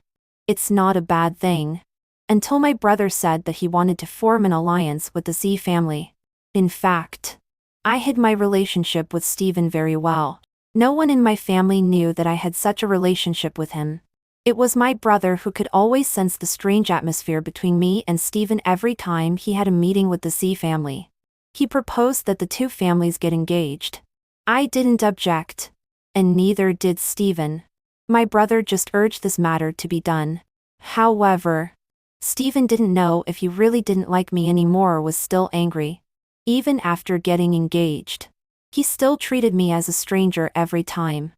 Speaker 1: it's not a bad thing. Until my brother said that he wanted to form an alliance with the Z family. In fact, I hid my relationship with Steven very well. No one in my family knew that I had such a relationship with him. It was my brother who could always sense the strange atmosphere between me and Steven every time he had a meeting with the Z family. He proposed that the two families get engaged. I didn't object. And neither did Steven. My brother just urged this matter to be done. However, Steven didn't know if he really didn't like me anymore or was still angry. Even after getting engaged, he still treated me as a stranger every time.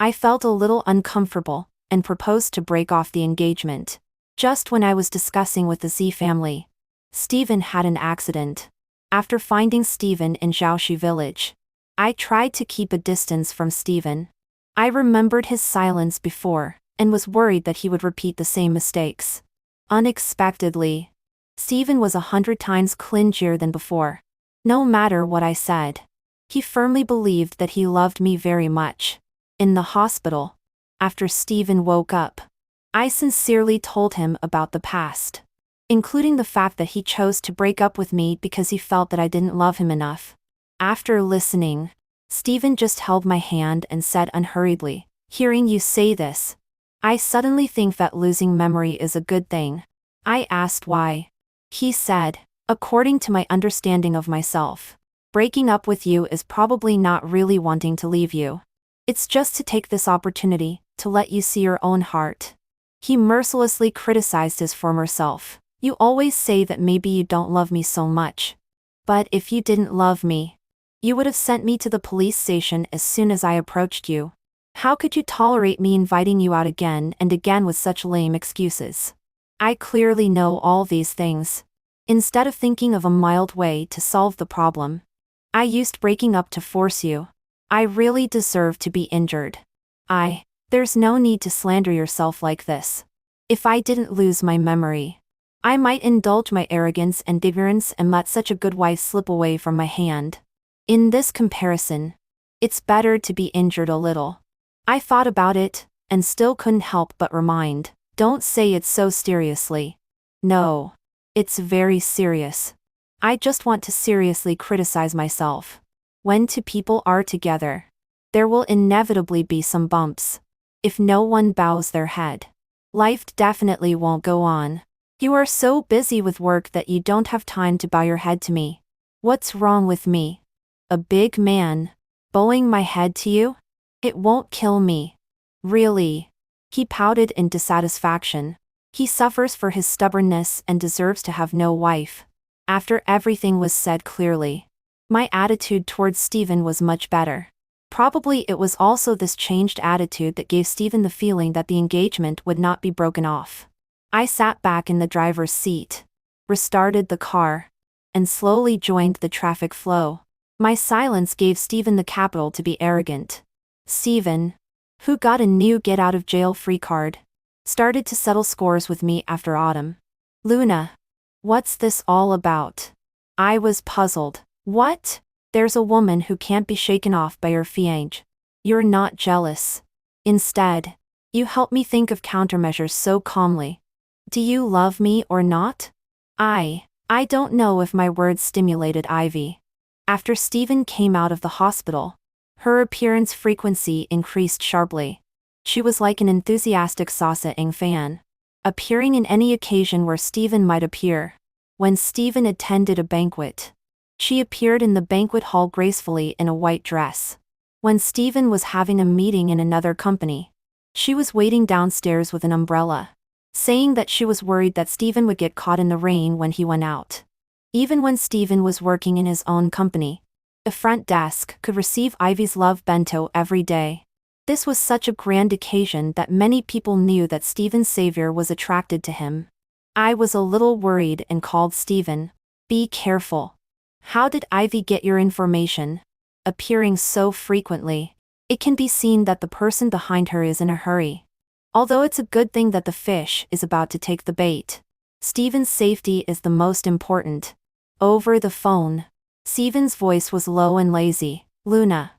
Speaker 1: I felt a little uncomfortable, and proposed to break off the engagement. Just when I was discussing with the Z family, Steven had an accident. After finding Steven in Zhaoxi village, I tried to keep a distance from Steven. I remembered his silence before, and was worried that he would repeat the same mistakes. Unexpectedly, Steven was 100 times clingier than before. No matter what I said, he firmly believed that he loved me very much. In the hospital, after Steven woke up, I sincerely told him about the past, including the fact that he chose to break up with me because he felt that I didn't love him enough. After listening, Steven just held my hand and said unhurriedly, "Hearing you say this, I suddenly think that losing memory is a good thing. I asked why. He said, according to my understanding of myself, breaking up with you is probably not really wanting to leave you. It's just to take this opportunity to let you see your own heart. He mercilessly criticized his former self. You always say that maybe you don't love me so much. But if you didn't love me, you would have sent me to the police station as soon as I approached you. How could you tolerate me inviting you out again and again with such lame excuses? I clearly know all these things. Instead of thinking of a mild way to solve the problem, I used breaking up to force you. I really deserve to be injured. There's no need to slander yourself like this. If I didn't lose my memory, I might indulge my arrogance and ignorance and let such a good wife slip away from my hand. In this comparison, it's better to be injured a little. I thought about it, and still couldn't help but remind, don't say it so seriously. No. It's very serious. I just want to seriously criticize myself. When two people are together, there will inevitably be some bumps. If no one bows their head, life definitely won't go on. You are so busy with work that you don't have time to bow your head to me. What's wrong with me? A big man, bowing my head to you? It won't kill me. Really? He pouted in dissatisfaction. He suffers for his stubbornness and deserves to have no wife. After everything was said clearly, my attitude towards Stephen was much better. Probably it was also this changed attitude that gave Stephen the feeling that the engagement would not be broken off. I sat back in the driver's seat, restarted the car, and slowly joined the traffic flow. My silence gave Stephen the capital to be arrogant. Stephen, who got a new get-out-of-jail-free card, started to settle scores with me after autumn. Luna, what's this all about? I was puzzled. What? There's a woman who can't be shaken off by your fiancé. You're not jealous. Instead, you help me think of countermeasures so calmly. Do you love me or not? I don't know if my words stimulated Ivy. After Stephen came out of the hospital, her appearance frequency increased sharply. She was like an enthusiastic Sasa-ing fan, appearing in any occasion where Stephen might appear. When Stephen attended a banquet, she appeared in the banquet hall gracefully in a white dress. When Stephen was having a meeting in another company, she was waiting downstairs with an umbrella, saying that she was worried that Stephen would get caught in the rain when he went out. Even when Stephen was working in his own company, the front desk could receive Ivy's love bento every day. This was such a grand occasion that many people knew that Stephen's savior was attracted to him. I was a little worried and called Stephen. Be careful. How did Ivy get your information? Appearing so frequently, it can be seen that the person behind her is in a hurry. Although it's a good thing that the fish is about to take the bait, Stephen's safety is the most important. Over the phone, Stephen's voice was low and lazy. Luna,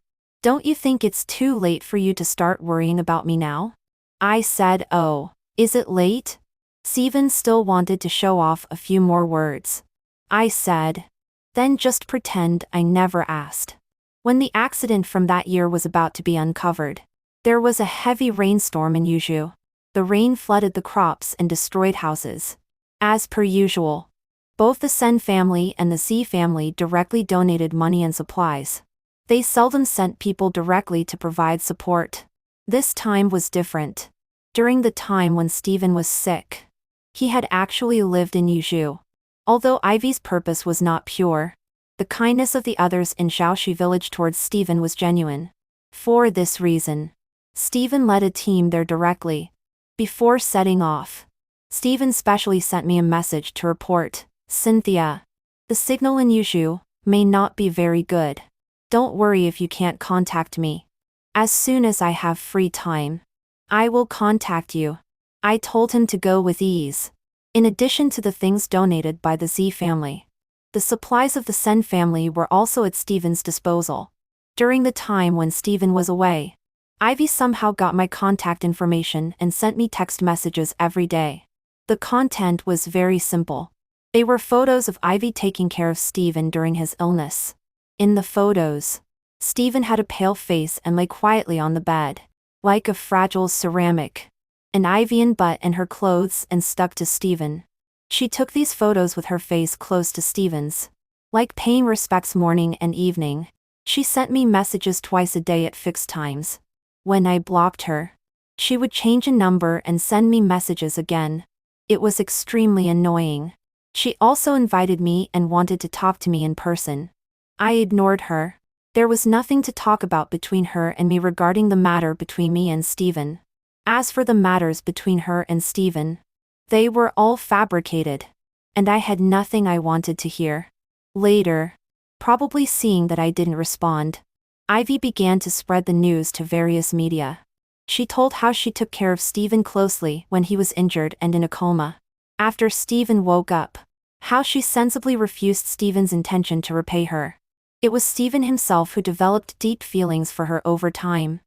Speaker 1: don't you think it's too late for you to start worrying about me now? I said, oh, is it late? Stephen still wanted to show off a few more words. I said, then just pretend I never asked. When the accident from that year was about to be uncovered, there was a heavy rainstorm in Yuzhou. The rain flooded the crops and destroyed houses. As per usual, both the Sen family and the Z family directly donated money and supplies. They seldom sent people directly to provide support. This time was different. During the time when Stephen was sick, he had actually lived in Yuzhou. Although Ivy's purpose was not pure, the kindness of the others in Shaoxi village towards Stephen was genuine. For this reason, Stephen led a team there directly. Before setting off, Stephen specially sent me a message to report, Cynthia, the signal in Yuzhou may not be very good. Don't worry if you can't contact me. As soon as I have free time, I will contact you. I told him to go with ease. In addition to the things donated by the Z family, the supplies of the Sen family were also at Stephen's disposal. During the time when Stephen was away, Ivy somehow got my contact information and sent me text messages every day. The content was very simple. They were photos of Ivy taking care of Stephen during his illness. In the photos, Stephen had a pale face and lay quietly on the bed, like a fragile ceramic. an Ivy in butt and her clothes and stuck to Steven. She took these photos with her face close to Steven's. Like paying respects morning and evening. She sent me messages twice a day at fixed times. When I blocked her, she would change a number and send me messages again. It was extremely annoying. She also invited me and wanted to talk to me in person. I ignored her. There was nothing to talk about between her and me regarding the matter between me and Steven. As for the matters between her and Steven, they were all fabricated. And I had nothing I wanted to hear. Later, probably seeing that I didn't respond, Ivy began to spread the news to various media. She told how she took care of Steven closely when he was injured and in a coma. After Steven woke up, how she sensibly refused Steven's intention to repay her. It was Steven himself who developed deep feelings for her over time.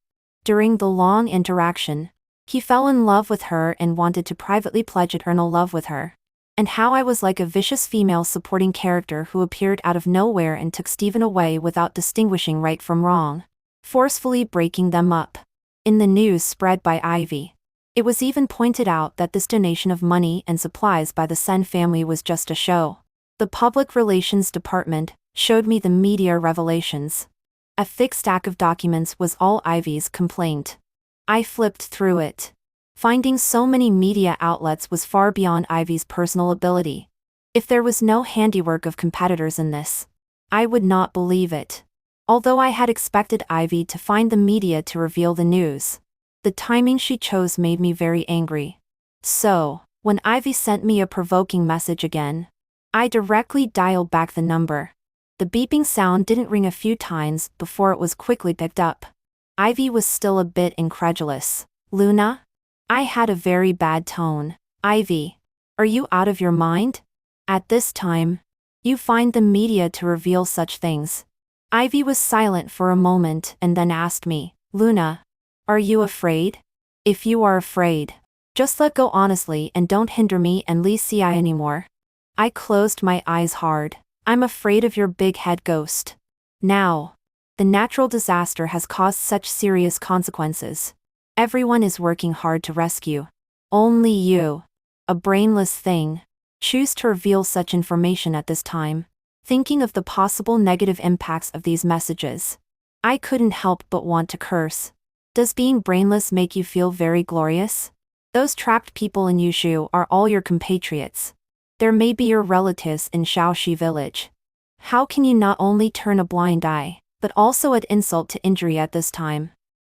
Speaker 1: During the long interaction, he fell in love with her and wanted to privately pledge eternal love with her. And how I was like a vicious female supporting character who appeared out of nowhere and took Steven away without distinguishing right from wrong, forcefully breaking them up. In the news spread by Ivy, it was even pointed out that this donation of money and supplies by the Sen family was just a show. The Public Relations Department showed me the media revelations. A thick stack of documents was all Ivy's complaint. I flipped through it. Finding so many media outlets was far beyond Ivy's personal ability. If there was no handiwork of competitors in this, I would not believe it. Although I had expected Ivy to find the media to reveal the news, the timing she chose made me very angry. So, when Ivy sent me a provoking message again, I directly dialed back the number. The beeping sound didn't ring a few times before it was quickly picked up. Ivy was still a bit incredulous. "Luna?" I had a very bad tone. "Ivy, are you out of your mind? At this time, you find the media to reveal such things?" Ivy was silent for a moment and then asked me, "Luna, are you afraid? If you are afraid, just let go honestly and don't hinder me and Lee CI anymore." I closed my eyes hard. "I'm afraid of your big head ghost. Now, the natural disaster has caused such serious consequences. Everyone is working hard to rescue. Only you, a brainless thing, choose to reveal such information at this time." Thinking of the possible negative impacts of these messages, I couldn't help but want to curse. Does being brainless make you feel very glorious? Those trapped people in Yushu are all your compatriots. There may be your relatives in Shaoxi village. How can you not only turn a blind eye, but also add insult to injury at this time?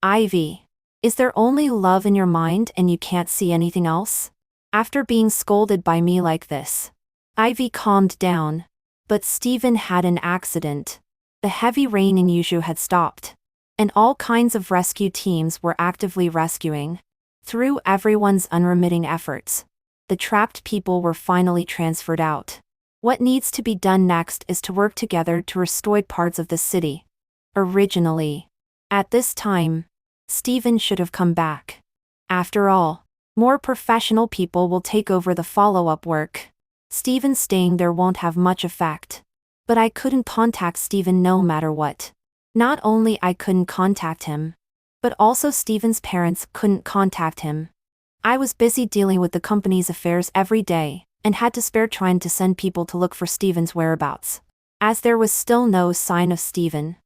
Speaker 1: Ivy, is there only love in your mind and you can't see anything else? After being scolded by me like this, Ivy calmed down. But Steven had an accident. The heavy rain in Yushu had stopped, and all kinds of rescue teams were actively rescuing. Through everyone's unremitting efforts, the trapped people were finally transferred out. What needs to be done next is to work together to restore parts of the city. Originally, at this time, Steven should have come back. After all, more professional people will take over the follow-up work. Steven staying there won't have much effect. But I couldn't contact Steven no matter what. Not only I couldn't contact him, but also Steven's parents couldn't contact him. I was busy dealing with the company's affairs every day, and had to spare trying to send people to look for Steven's whereabouts. As there was still no sign of Steven,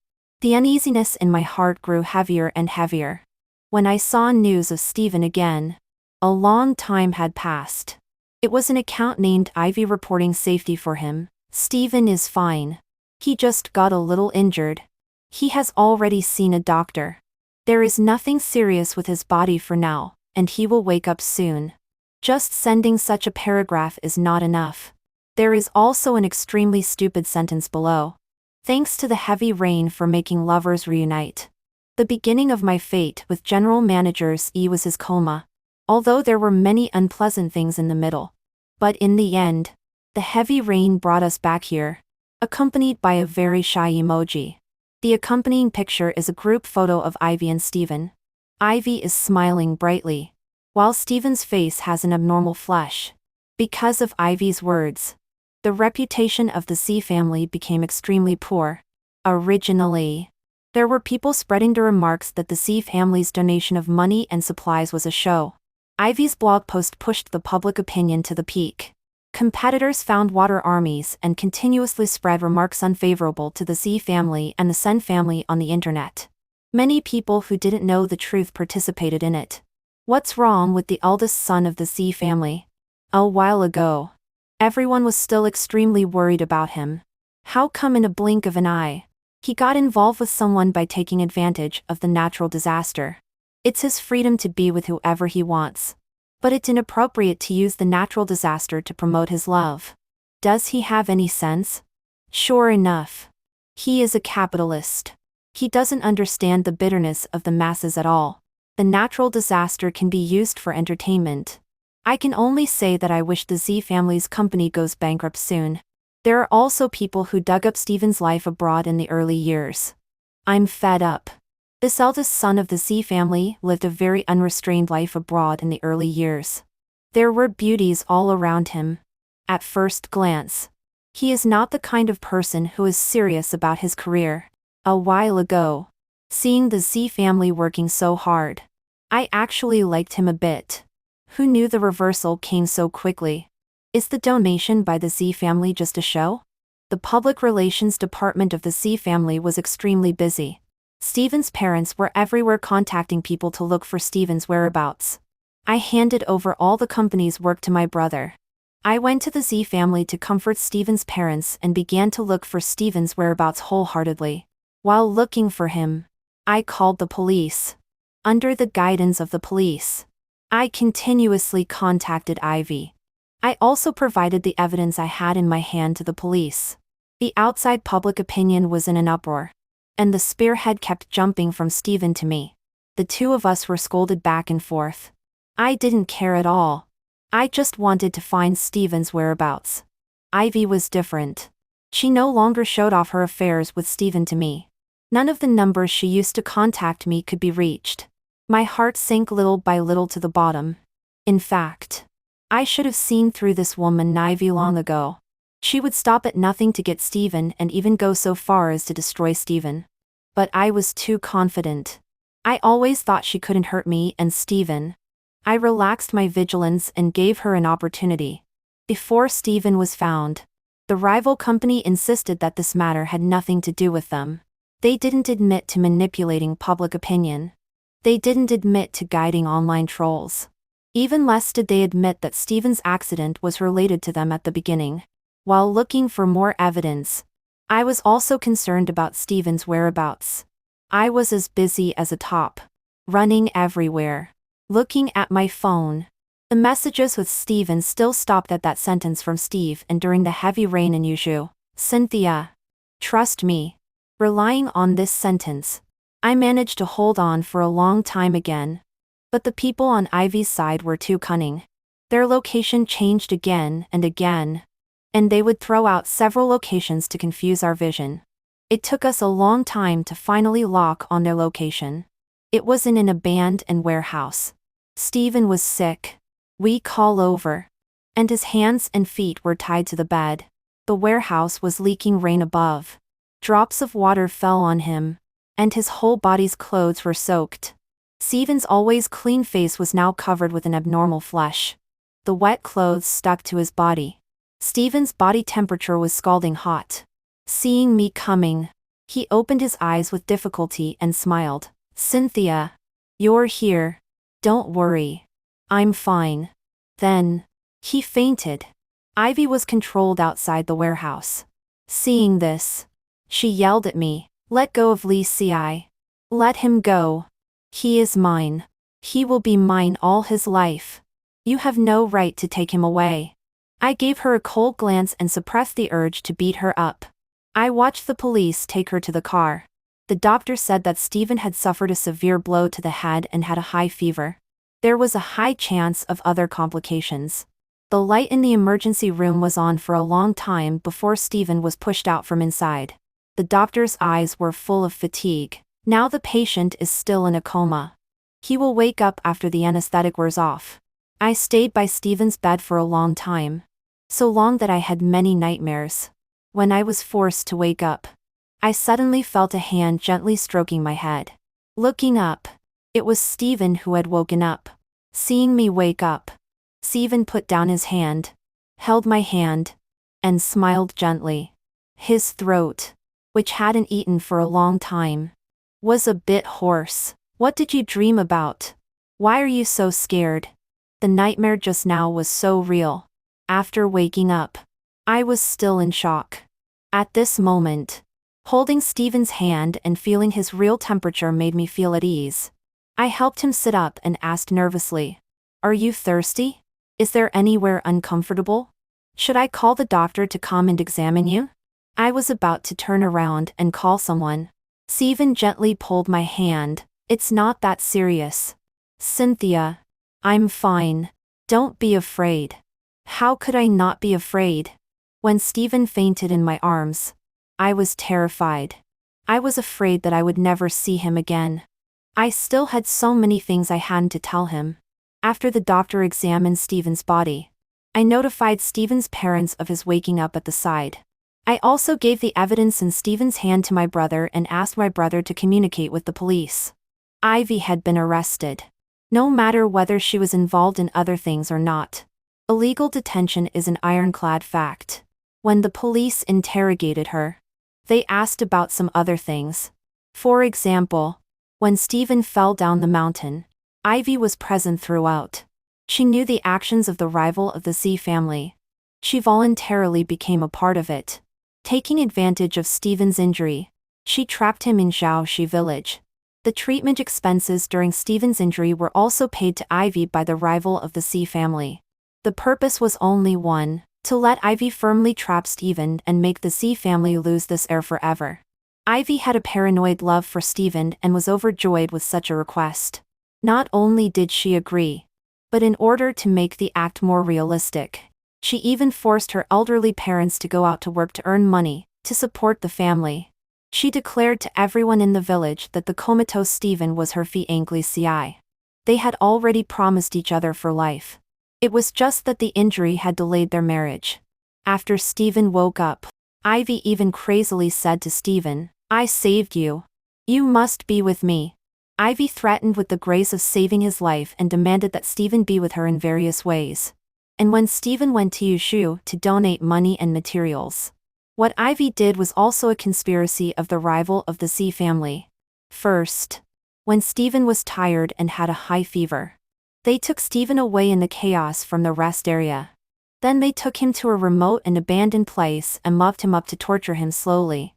Speaker 1: the uneasiness in my heart grew heavier and heavier. When I saw news of Steven again, a long time had passed. It was an account named Ivy reporting safety for him. "Steven is fine. He just got a little injured. He has already seen a doctor. There is nothing serious with his body for now, and he will wake up soon." Just sending such a paragraph is not enough. There is also an extremely stupid sentence below. "Thanks to the heavy rain for making lovers reunite." The beginning of my fate with General Manager's E was his coma. Although there were many unpleasant things in the middle. But in the end, the heavy rain brought us back here, accompanied by a very shy emoji. The accompanying picture is a group photo of Ivy and Steven. Ivy is smiling brightly, while Steven's face has an abnormal flush. Because of Ivy's words, the reputation of the C family became extremely poor. Originally, there were people spreading the remarks that the C family's donation of money and supplies was a show. Ivy's blog post pushed the public opinion to the peak. Competitors found water armies and continuously spread remarks unfavorable to the Z family and the Sen family on the internet. Many people who didn't know the truth participated in it. What's wrong with the eldest son of the Z family? A while ago, everyone was still extremely worried about him. How come in a blink of an eye, he got involved with someone by taking advantage of the natural disaster? It's his freedom to be with whoever he wants. But it's inappropriate to use the natural disaster to promote his love. Does he have any sense? Sure enough, he is a capitalist. He doesn't understand the bitterness of the masses at all. The natural disaster can be used for entertainment. I can only say that I wish the Z family's company goes bankrupt soon. There are also people who dug up Steven's life abroad in the early years. I'm fed up. This eldest son of the Z family lived a very unrestrained life abroad in the early years. There were beauties all around him. At first glance, he is not the kind of person who is serious about his career. A while ago, seeing the Z family working so hard, I actually liked him a bit. Who knew the reversal came so quickly? Is the donation by the Z family just a show? The public relations department of the Z family was extremely busy. Steven's parents were everywhere contacting people to look for Steven's whereabouts. I handed over all the company's work to my brother. I went to the Z family to comfort Steven's parents and began to look for Steven's whereabouts wholeheartedly. While looking for him, I called the police. Under the guidance of the police, I continuously contacted Ivy. I also provided the evidence I had in my hand to the police. The outside public opinion was in an uproar, and the spearhead kept jumping from Steven to me. The two of us were scolded back and forth. I didn't care at all. I just wanted to find Steven's whereabouts. Ivy was different. She no longer showed off her affairs with Steven to me. None of the numbers she used to contact me could be reached. My heart sank little by little to the bottom. In fact, I should have seen through this woman Ivy long ago. She would stop at nothing to get Steven and even go so far as to destroy Steven. But I was too confident. I always thought she couldn't hurt me and Steven. I relaxed my vigilance and gave her an opportunity. Before Steven was found, the rival company insisted that this matter had nothing to do with them. They didn't admit to manipulating public opinion. They didn't admit to guiding online trolls. Even less did they admit that Steven's accident was related to them at the beginning. While looking for more evidence, I was also concerned about Steven's whereabouts. I was as busy as a top, running everywhere, looking at my phone. The messages with Steven still stopped at that sentence from Steve and during the heavy rain in Yushu. Cynthia. Trust me. Relying on this sentence, I managed to hold on for a long time again. But the people on Ivy's side were too cunning. Their location changed again and again, and they would throw out several locations to confuse our vision. It took us a long time to finally lock on their location. It was in an abandoned warehouse. Steven was sick, weak all over, and his hands and feet were tied to the bed. The warehouse was leaking rain above. Drops of water fell on him, and his whole body's clothes were soaked. Steven's always clean face was now covered with an abnormal flush. The wet clothes stuck to his body. Steven's body temperature was scalding hot. Seeing me coming, he opened his eyes with difficulty and smiled. Cynthia, you're here. Don't worry. I'm fine. Then, he fainted. Ivy was controlled outside the warehouse. Seeing this, she yelled at me, "Let go of Lee Ci. Let him go. He is mine. He will be mine all his life. You have no right to take him away." I gave her a cold glance and suppressed the urge to beat her up. I watched the police take her to the car. The doctor said that Steven had suffered a severe blow to the head and had a high fever. There was a high chance of other complications. The light in the emergency room was on for a long time before Steven was pushed out from inside. The doctor's eyes were full of fatigue. Now the patient is still in a coma. He will wake up after the anesthetic wears off. I stayed by Steven's bed for a long time. So long that I had many nightmares. When I was forced to wake up, I suddenly felt a hand gently stroking my head. Looking up, it was Steven who had woken up. Seeing me wake up, Steven put down his hand, held my hand, and smiled gently. His throat, which hadn't eaten for a long time, was a bit hoarse. What did you dream about? Why are you so scared? The nightmare just now was so real. After waking up, I was still in shock. At this moment, holding Steven's hand and feeling his real temperature made me feel at ease. I helped him sit up and asked nervously, "Are you thirsty? Is there anywhere uncomfortable? Should I call the doctor to come and examine you?" I was about to turn around and call someone. Steven gently pulled my hand. "It's not that serious. Cynthia, I'm fine. Don't be afraid." How could I not be afraid? When Steven fainted in my arms, I was terrified. I was afraid that I would never see him again. I still had so many things I hadn't to tell him. After the doctor examined Steven's body, I notified Steven's parents of his waking up at the side. I also gave the evidence in Steven's hand to my brother and asked my brother to communicate with the police. Ivy had been arrested. No matter whether she was involved in other things or not, illegal detention is an ironclad fact. When the police interrogated her, they asked about some other things. For example, when Steven fell down the mountain, Ivy was present throughout. She knew the actions of the rival of the C family. She voluntarily became a part of it. Taking advantage of Steven's injury, she trapped him in Zhaoxi village. The treatment expenses during Steven's injury were also paid to Ivy by the rival of the C family. The purpose was only one: to let Ivy firmly trap Steven and make the C family lose this heir forever. Ivy had a paranoid love for Steven and was overjoyed with such a request. Not only did she agree, but in order to make the act more realistic, she even forced her elderly parents to go out to work to earn money, to support the family. She declared to everyone in the village that the comatose Steven was her fiancé. They had already promised each other for life. It was just that the injury had delayed their marriage. After Steven woke up, Ivy even crazily said to Steven, "I saved you. You must be with me." Ivy threatened with the grace of saving his life and demanded that Steven be with her in various ways. And when Steven went to Yushu to donate money and materials, what Ivy did was also a conspiracy of the rival of the C family. First, when Steven was tired and had a high fever, they took Steven away in the chaos from the rest area. Then they took him to a remote and abandoned place and muffed him up to torture him slowly.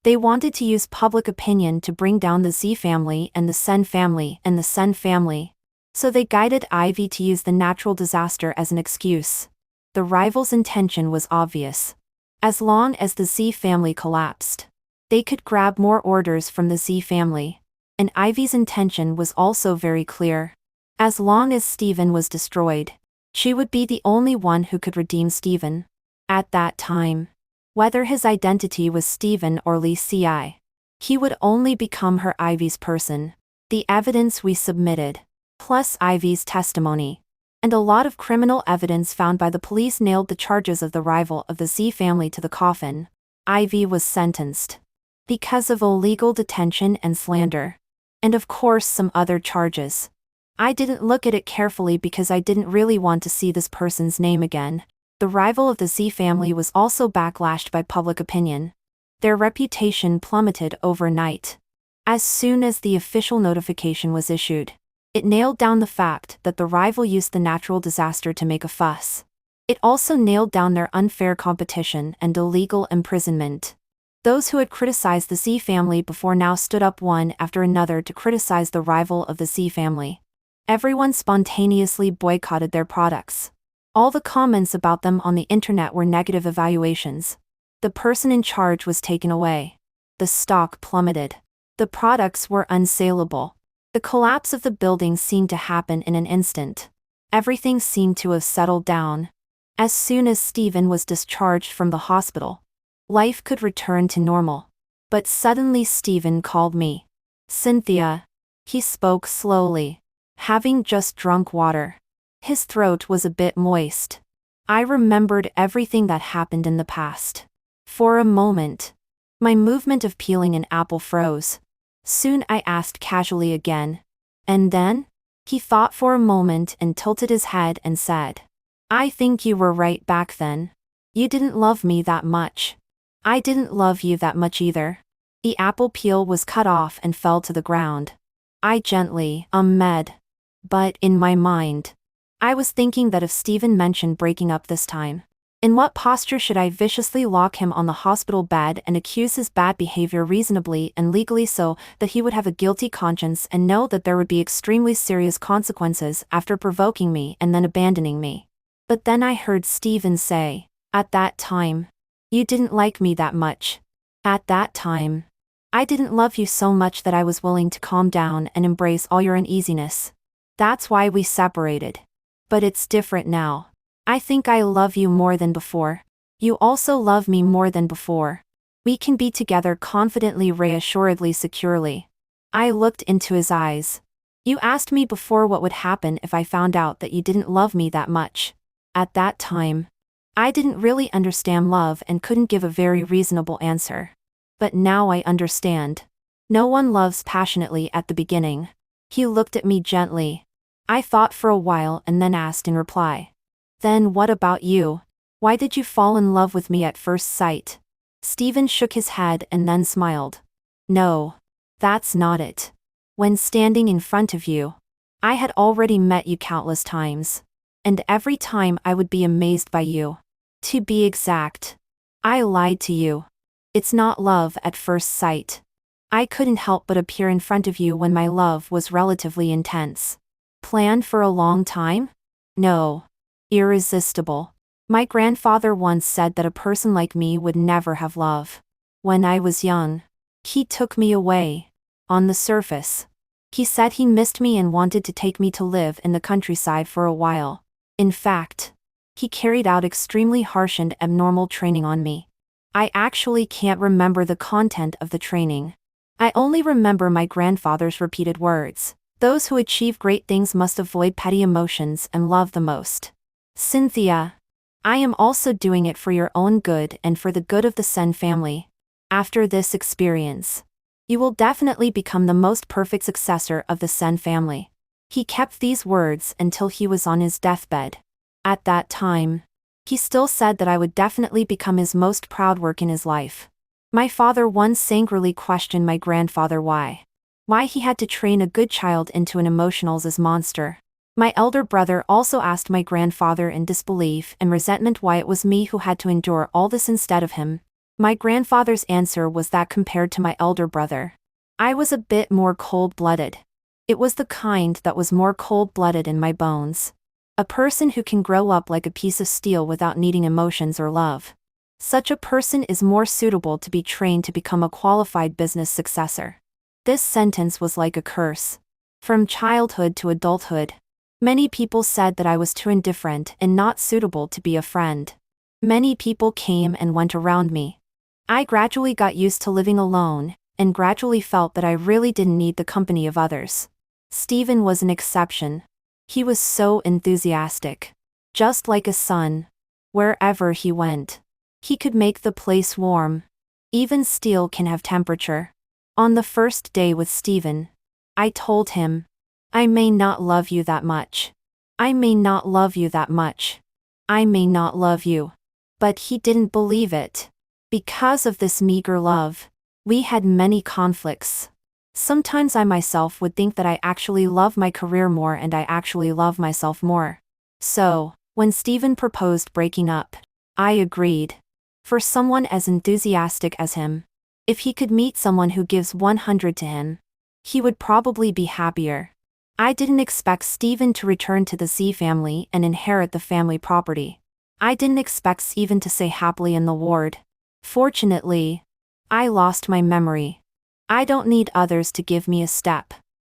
Speaker 1: They wanted to use public opinion to bring down the Z family and the Sen family. So they guided Ivy to use the natural disaster as an excuse. The rival's intention was obvious. As long as the Z family collapsed, they could grab more orders from the Z family. And Ivy's intention was also very clear. As long as Steven was destroyed, she would be the only one who could redeem Steven. At that time, whether his identity was Steven or Li Ci, he would only become her Ivy's person. The evidence we submitted, plus Ivy's testimony, and a lot of criminal evidence found by the police nailed the charges of the rival of the Z family to the coffin. Ivy was sentenced because of illegal detention and slander, and of course some other charges. I didn't look at it carefully because I didn't really want to see this person's name again. The rival of the Z family was also backlashed by public opinion. Their reputation plummeted overnight. As soon as the official notification was issued, it nailed down the fact that the rival used the natural disaster to make a fuss. It also nailed down their unfair competition and illegal imprisonment. Those who had criticized the Z family before now stood up one after another to criticize the rival of the Z family. Everyone spontaneously boycotted their products. All the comments about them on the internet were negative evaluations. The person in charge was taken away. The stock plummeted. The products were unsaleable. The collapse of the building seemed to happen in an instant. Everything seemed to have settled down. As soon as Steven was discharged from the hospital, life could return to normal. But suddenly Steven called me. "Cynthia." He spoke slowly, having just drunk water. His throat was a bit moist. I remembered everything that happened in the past. For a moment, my movement of peeling an apple froze. Soon I asked casually again. "And then?" He thought for a moment and tilted his head and said, I think you were right back then. You didn't love me that much. I didn't love you that much either. The apple peel was cut off and fell to the ground. I gently, med. But, in my mind, I was thinking that if Stephen mentioned breaking up this time, in what posture should I viciously lock him on the hospital bed and accuse his bad behavior reasonably and legally so that he would have a guilty conscience and know that there would be extremely serious consequences after provoking me and then abandoning me? But then I heard Stephen say, at that time, you didn't like me that much. At that time, I didn't love you so much that I was willing to calm down and embrace all your uneasiness. That's why we separated. But it's different now. I think I love you more than before. You also love me more than before. We can be together confidently, reassuredly, securely. I looked into his eyes. You asked me before what would happen if I found out that you didn't love me that much. At that time, I didn't really understand love and couldn't give a very reasonable answer. But now I understand. No one loves passionately at the beginning. He looked at me gently. I thought for a while and then asked in reply. Then what about you? Why did you fall in love with me at first sight? Stephen shook his head and then smiled. No. That's not it. When standing in front of you, I had already met you countless times. And every time I would be amazed by you. To be exact, I lied to you. It's not love at first sight. I couldn't help but appear in front of you when my love was relatively intense. Planned for a long time? No. Irresistible. My grandfather once said that a person like me would never have love. When I was young, he took me away. On the surface, he said he missed me and wanted to take me to live in the countryside for a while. In fact, he carried out extremely harsh and abnormal training on me. I actually can't remember the content of the training. I only remember my grandfather's repeated words. Those who achieve great things must avoid petty emotions and love the most. Cynthia, I am also doing it for your own good and for the good of the Sen family. After this experience, you will definitely become the most perfect successor of the Sen family. He kept these words until he was on his deathbed. At that time, he still said that I would definitely become his most proud work in his life. My father once angrily questioned my grandfather why he had to train a good child into an emotionless monster. My elder brother also asked my grandfather in disbelief and resentment why it was me who had to endure all this instead of him. My grandfather's answer was that compared to my elder brother, I was a bit more cold-blooded. It was the kind that was more cold-blooded in my bones. A person who can grow up like a piece of steel without needing emotions or love. Such a person is more suitable to be trained to become a qualified business successor. This sentence was like a curse. From childhood to adulthood, many people said that I was too indifferent and not suitable to be a friend. Many people came and went around me. I gradually got used to living alone, and gradually felt that I really didn't need the company of others. Stephen was an exception. He was so enthusiastic. Just like a sun. Wherever he went, he could make the place warm. Even steel can have temperature. On the first day with Stephen, I told him, I may not love you that much. I may not love you that much. I may not love you. But he didn't believe it. Because of this meager love, we had many conflicts. Sometimes I myself would think that I actually love my career more and I actually love myself more. So, when Stephen proposed breaking up, I agreed. For someone as enthusiastic as him, if he could meet someone who gives 100 to him, he would probably be happier. I didn't expect Stephen to return to the Z family and inherit the family property. I didn't expect Stephen to say happily in the ward. Fortunately, I lost my memory. I don't need others to give me a step.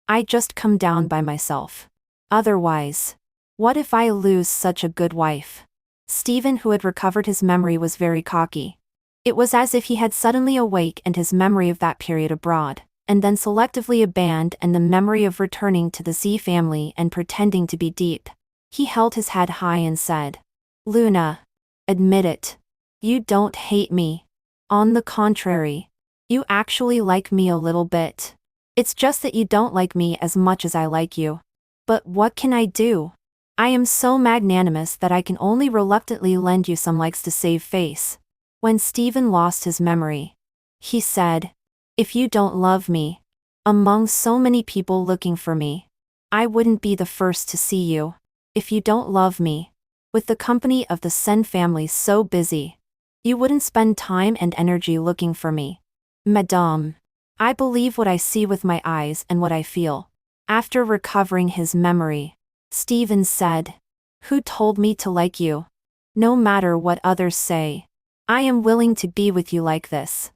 Speaker 1: I just come down by myself. Otherwise, what if I lose such a good wife? Stephen, who had recovered his memory, was very cocky. It was as if he had suddenly awakened his memory of that period abroad, and then selectively abandoned the memory of returning to the Z family and pretending to be deep. He held his head high and said, Luna, admit it. You don't hate me. On the contrary, you actually like me a little bit. It's just that you don't like me as much as I like you. But what can I do? I am so magnanimous that I can only reluctantly lend you some likes to save face. When Stephen lost his memory, he said, "If you don't love me, among so many people looking for me, I wouldn't be the first to see you. If you don't love me, with the company of the Sen family so busy, you wouldn't spend time and energy looking for me. Madame, I believe what I see with my eyes and what I feel." After recovering his memory, Stephen said, "Who told me to like you? No matter what others say, I am willing to be with you like this.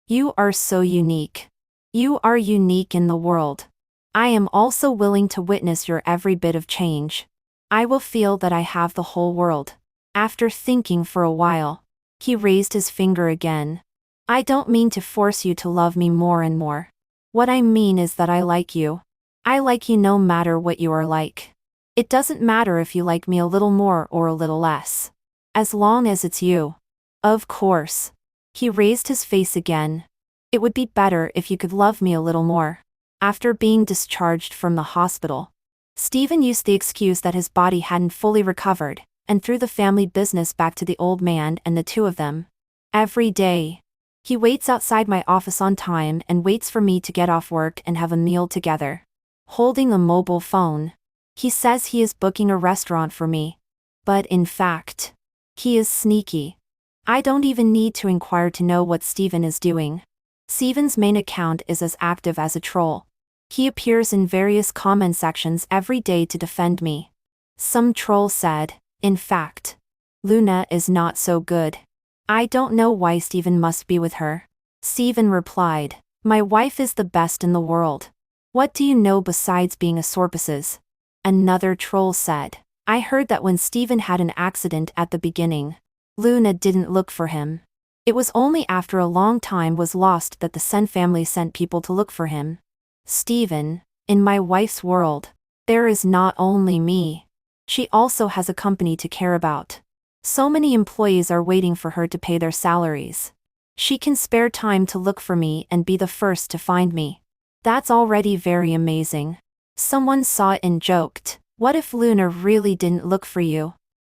Speaker 1: You are so unique. You are unique in the world. I am also willing to witness your every bit of change. I will feel that I have the whole world." After thinking for a while, he raised his finger again. "I don't mean to force you to love me more and more. What I mean is that I like you. I like you no matter what you are like. It doesn't matter if you like me a little more or a little less. As long as it's you. Of course." He raised his face again. "It would be better if you could love me a little more." After being discharged from the hospital, Stephen used the excuse that his body hadn't fully recovered, and threw the family business back to the old man and the two of them. Every day, he waits outside my office on time and waits for me to get off work and have a meal together. Holding a mobile phone, he says he is booking a restaurant for me. But in fact, he is sneaky. I don't even need to inquire to know what Stephen is doing. Stephen's main account is as active as a troll. He appears in various comment sections every day to defend me. Some troll said, in fact, "Luna is not so good. I don't know why Stephen must be with her." Stephen replied, "My wife is the best in the world. What do you know besides being a sorpases?" Another troll said, "I heard that when Stephen had an accident at the beginning, Luna didn't look for him. It was only after a long time was lost that the Sen family sent people to look for him." Stephen, in my wife's world, there is not only me. She also has a company to care about. So many employees are waiting for her to pay their salaries. She can spare time to look for me and be the first to find me. That's already very amazing. Someone saw it and joked, "What if Luna really didn't look for you?"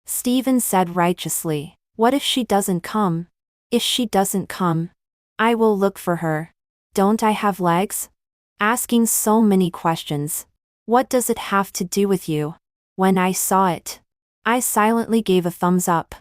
Speaker 1: Stephen said righteously, "What if she doesn't come? If she doesn't come, I will look for her. Don't I have legs?" Asking so many questions. What does it have to do with you? When I saw it, I silently gave a thumbs up.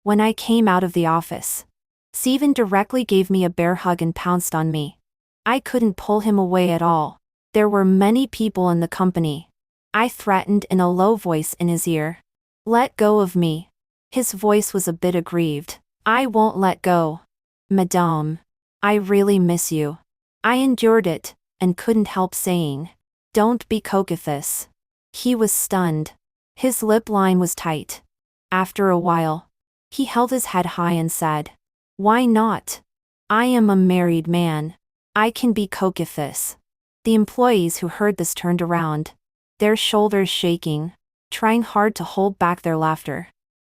Speaker 1: When I came out of the office, Stephen directly gave me a bear hug and pounced on me. I couldn't pull him away at all. There were many people in the company. I threatened in a low voice in his ear. "Let go of me." His voice was a bit aggrieved. "I won't let go. Madame, I really miss you." I endured it, and couldn't help saying, "Don't be coquettish." He was stunned. His lip line was tight. After a while, he held his head high and said, "Why not? I am a married man. I can be coquettish." The employees who heard this turned around, their shoulders shaking, trying hard to hold back their laughter.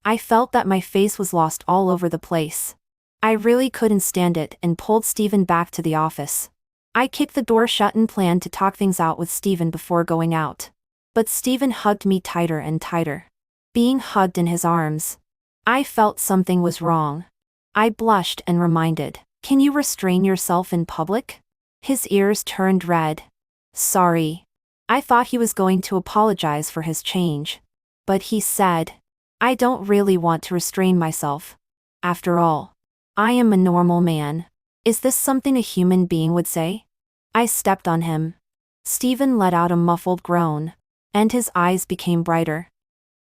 Speaker 1: I felt that my face was lost all over the place. I really couldn't stand it and pulled Stephen back to the office. I kicked the door shut and planned to talk things out with Stephen before going out. But Stephen hugged me tighter and tighter. Being hugged in his arms, I felt something was wrong. I blushed and reminded, "Can you restrain yourself in public?" His ears turned red. "Sorry." I thought he was going to apologize for his change. But he said, "I don't really want to restrain myself. After all, I am a normal man. Is this something a human being would say?" I stepped on him. Stephen let out a muffled groan, and his eyes became brighter.